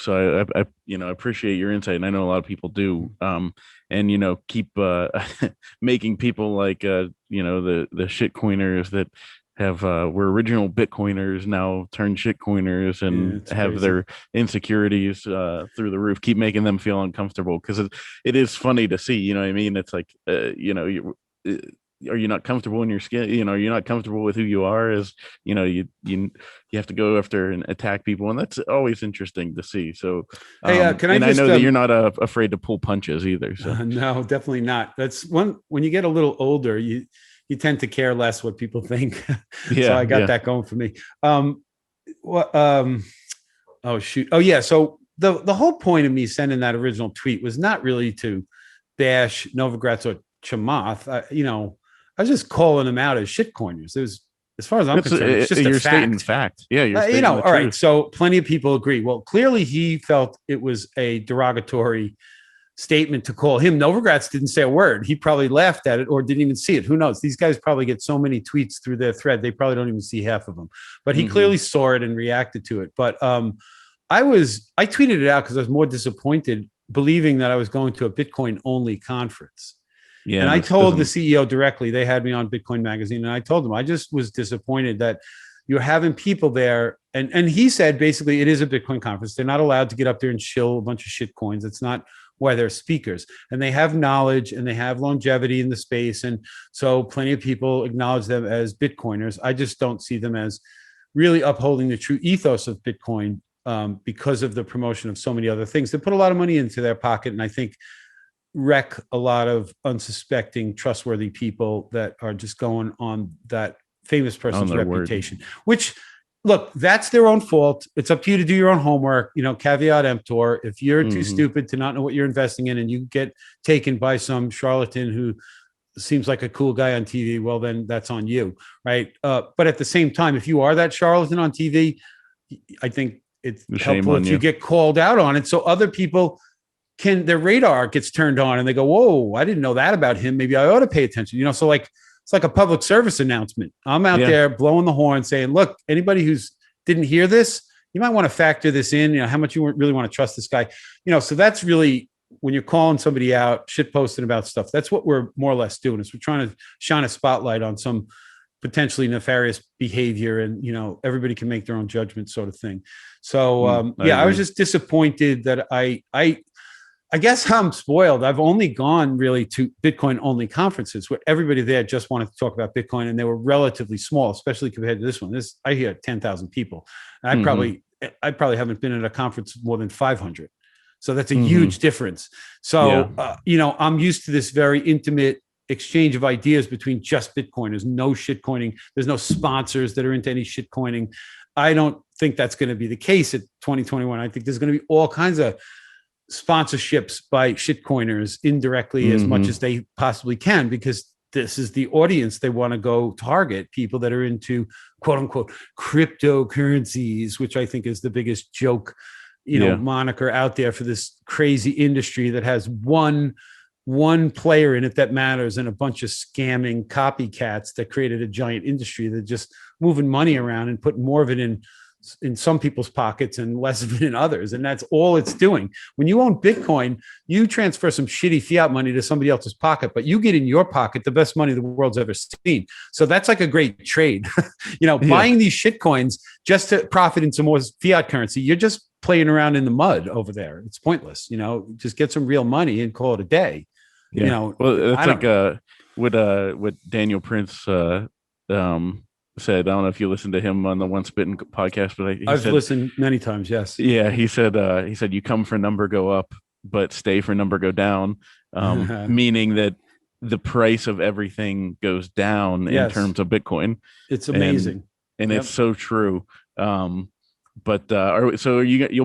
So I appreciate your insight, and I know a lot of people do. And keep making people like the shitcoiners that were original Bitcoiners now turn shitcoiners and have crazy. Their insecurities through the roof. Keep making them feel uncomfortable, because it is funny to see. You know what I mean? It's like are you not comfortable in your skin? You're not comfortable with who you are, as you have to go after and attack people, and that's always interesting to see. So I know that you're not afraid to pull punches either. So
no, definitely not. That's when you get a little older, you tend to care less what people think. So I got that going for me. Oh shoot. Oh yeah. So the whole point of me sending that original tweet was not really to bash Novogratz or Chamath. I was just calling them out as shitcoiners. It was, as far as I'm concerned, it's just a fact.
Fact. Yeah, you're stating
all right. So plenty of people agree. Well, clearly he felt it was a derogatory statement to call him. Novogratz didn't say a word. He probably laughed at it or didn't even see it. Who knows? These guys probably get so many tweets through their thread, they probably don't even see half of them. But he clearly saw it and reacted to it. But I tweeted it out because I was more disappointed, believing that I was going to a Bitcoin only conference. Yeah, and I told the CEO directly. They had me on Bitcoin Magazine, and I told them I just was disappointed that you're having people there. And he said, basically, it is a Bitcoin conference. They're not allowed to get up there and shill a bunch of shit coins. It's not why they're speakers. And they have knowledge and they have longevity in the space. And so plenty of people acknowledge them as Bitcoiners. I just don't see them as really upholding the true ethos of Bitcoin, because of the promotion of so many other things. They put a lot of money into their pocket, and I think wreck a lot of unsuspecting, trustworthy people that are just going on that famous person's reputation, which, look, that's their own fault. It's up to you to do your own homework, caveat emptor. If you're too stupid to not know what you're investing in and you get taken by some charlatan who seems like a cool guy on TV, well, then that's on you, right? But at the same time, if you are that charlatan on TV, I think it's helpful if you get called out on it, so other people their radar gets turned on and they go, whoa, I didn't know that about him. Maybe I ought to pay attention. So like, it's like a public service announcement. I'm out there blowing the horn saying, look, anybody who's didn't hear this, you might want to factor this in, how much you really want to trust this guy. So that's really, when you're calling somebody out, shit posting about stuff, that's what we're more or less doing, is we're trying to shine a spotlight on some potentially nefarious behavior, and everybody can make their own judgment, sort of thing. So I was just disappointed that I guess I'm spoiled. I've only gone really to Bitcoin only conferences where everybody there just wanted to talk about Bitcoin, and they were relatively small, especially compared to this one. I hear 10,000 people. I probably haven't been at a conference more than 500. So that's a huge difference. So, I'm used to this very intimate exchange of ideas between just Bitcoiners, no shitcoining. There's no sponsors that are into any shitcoining. I don't think that's going to be the case at 2021. I think there's going to be all kinds of sponsorships by shitcoiners indirectly as much as they possibly can, because this is the audience they want to go target, people that are into quote unquote cryptocurrencies, which I think is the biggest joke, moniker out there for this crazy industry that has one player in it that matters and a bunch of scamming copycats that created a giant industry that just moving money around and putting more of it in some people's pockets and less of it in others. And that's all it's doing. When you own Bitcoin, you transfer some shitty fiat money to somebody else's pocket, but you get in your pocket the best money the world's ever seen. So that's like a great trade. Buying these shit coins just to profit in some more fiat currency, you're just playing around in the mud over there. It's pointless. Just get some real money and call it a day.
Well, it's like what Daniel Prince said. I don't know if you listened to him on the Once Bitten podcast, but
I've listened many times. Yes.
Yeah. He said, you come for number, go up, but stay for number, go down. Meaning that the price of everything goes down in terms of Bitcoin.
It's amazing.
And it's so true. You'll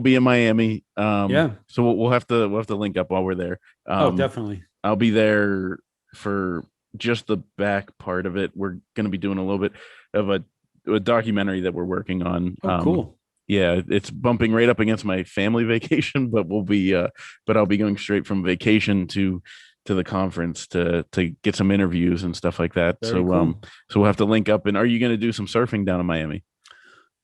be in Miami. So we'll have to link up while we're there.
Definitely.
I'll be there for just the back part of it. We're going to be doing a little bit of a documentary that we're working on.
Cool.
Yeah, it's bumping right up against my family vacation, but I'll be going straight from vacation to the conference to get some interviews and stuff like that. Very cool. So we'll have to link up. And are you going to do some surfing down in Miami?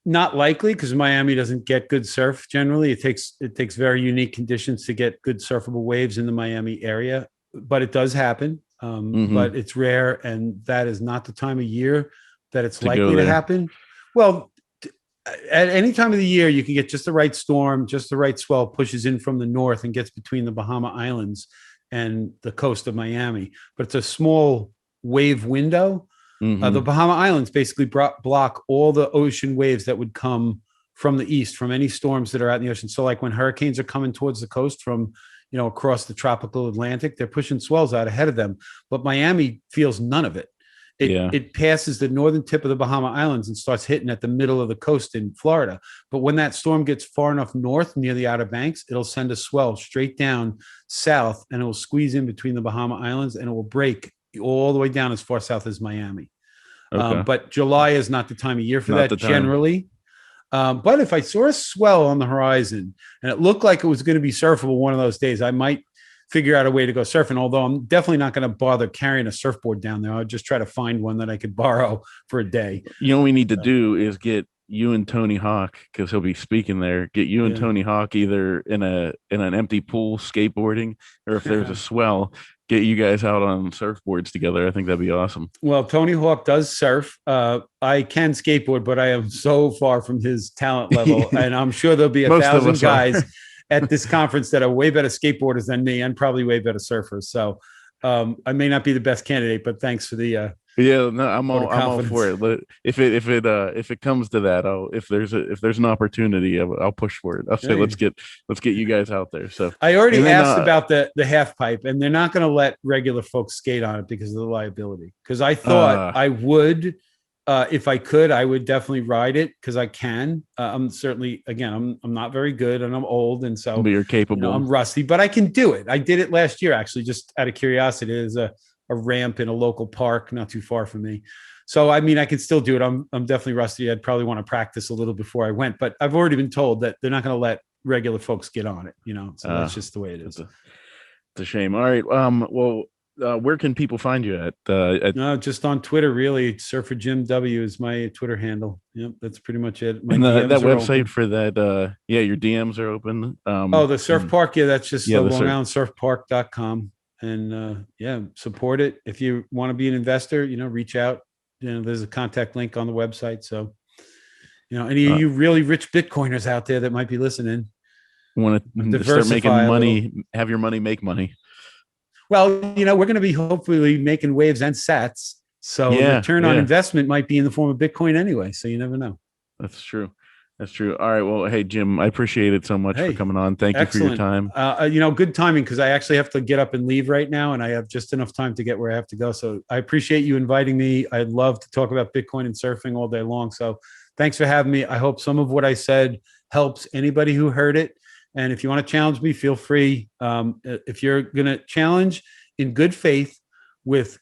Not likely, because Miami doesn't get good surf generally. It takes very unique conditions to get good surfable waves in the Miami area, but it does happen. But it's rare, and that is not the time of year that it's likely to happen. Well, at any time of the year, you can get just the right storm, just the right swell pushes in from the north and gets between the Bahama Islands and the coast of Miami. But it's a small wave window. The Bahama Islands basically block all the ocean waves that would come from the east, from any storms that are out in the ocean. So like when hurricanes are coming towards the coast from across the tropical Atlantic, they're pushing swells out ahead of them. But Miami feels none of it. It passes the northern tip of the Bahama Islands and starts hitting at the middle of the coast in Florida. But when that storm gets far enough north near the Outer Banks, it'll send a swell straight down south, and it will squeeze in between the Bahama Islands, and it will break all the way down as far south as Miami. Okay. But July is not the time of year for that generally. But if I saw a swell on the horizon and it looked like it was going to be surfable one of those days, I might figure out a way to go surfing. Although I'm definitely not going to bother carrying a surfboard down there. I'll just try to find one that I could borrow for a day.
What we need to do is get you and Tony Hawk, because he'll be speaking there. Get you and Tony Hawk either in an empty pool skateboarding, or if there's a swell, get you guys out on surfboards together. I think that'd be awesome.
Well, Tony Hawk does surf. I can skateboard, but I am so far from his talent level. And I'm sure there'll be 1,000 guys at this conference that are way better skateboarders than me and probably way better surfers. So I may not be the best candidate, but thanks for the
I'm all for it. If it comes to that, if there's an opportunity, I'll push for it. I'll say let's get you guys out there. So
I already asked about the half pipe, and they're not going to let regular folks skate on it because of the liability. Because I thought I would, if I could, I would definitely ride it because I can. I'm certainly, again, I'm not very good and I'm old, and so
but you're capable.
I'm rusty, but I can do it. I did it last year actually, just out of curiosity. There's a ramp in a local park not too far from me. So, I mean, I can still do it. I'm definitely rusty. I'd probably want to practice a little before I went, but I've already been told that they're not going to let regular folks get on it, So that's just the way it is.
It's a shame. All right. Where can people find you at?
No, just on Twitter, really. Surfer Jim W is my Twitter handle. Yep, that's pretty much it.
And that website for that, your DMs are open.
The surf park, that's just LongIslandSurfPark.com. And support it. If you want to be an investor, reach out. There's a contact link on the website. So, any of you really rich Bitcoiners out there that might be listening,
want to start making money, have your money make money.
Well, we're going to be hopefully making waves and sats. So return on investment might be in the form of Bitcoin anyway. So you never know.
That's true. All right. Well, hey, Jim, I appreciate it so much for coming on. Thank you for your time.
Good timing because I actually have to get up and leave right now, and I have just enough time to get where I have to go. So I appreciate you inviting me. I'd love to talk about Bitcoin and surfing all day long. So thanks for having me. I hope some of what I said helps anybody who heard it. And if you want to challenge me, feel free. If you're going to challenge in good faith with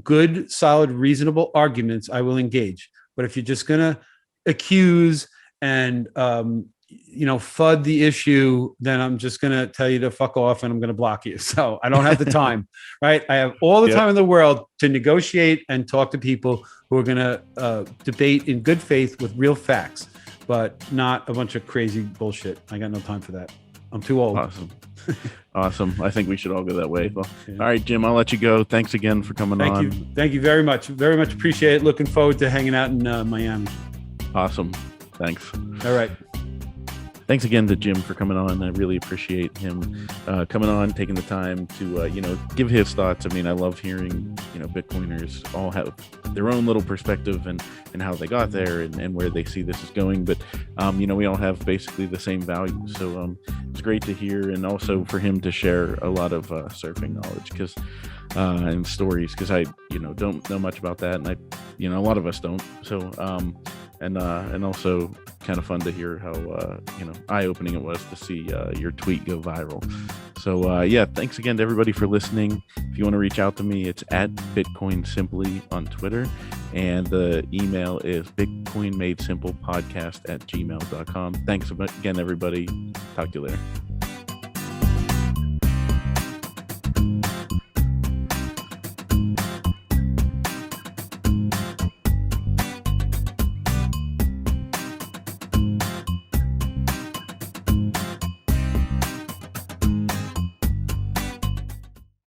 good, solid, reasonable arguments, I will engage. But if you're just going to accuse and FUD the issue, then I'm just going to tell you to fuck off and I'm going to block you. So I don't have the time, right? I have all the time in the world to negotiate and talk to people who are going to debate in good faith with real facts, but not a bunch of crazy bullshit. I got no time for that. I'm too old.
Awesome. I think we should all go that way. Well, all right, Jim, I'll let you go. Thanks again for coming on.
Thank you very much. Very much appreciate it. Looking forward to hanging out in Miami.
Awesome. Thanks.
All right.
Thanks again to Jim for coming on. I really appreciate him coming on, taking the time to, give his thoughts. I mean, I love hearing, Bitcoiners all have their own little perspective and how they got there and where they see this is going. But, we all have basically the same values. So it's great to hear. And also for him to share a lot of surfing knowledge and stories, because I, don't know much about that. And a lot of us don't. So, and also kind of fun to hear how eye-opening it was to see your tweet go viral. So thanks again to everybody for listening. If you want to reach out to me, it's at Bitcoin Simply on Twitter, and the email is bitcoinmadesimplepodcast@gmail.com. Thanks again, everybody. Talk to you later.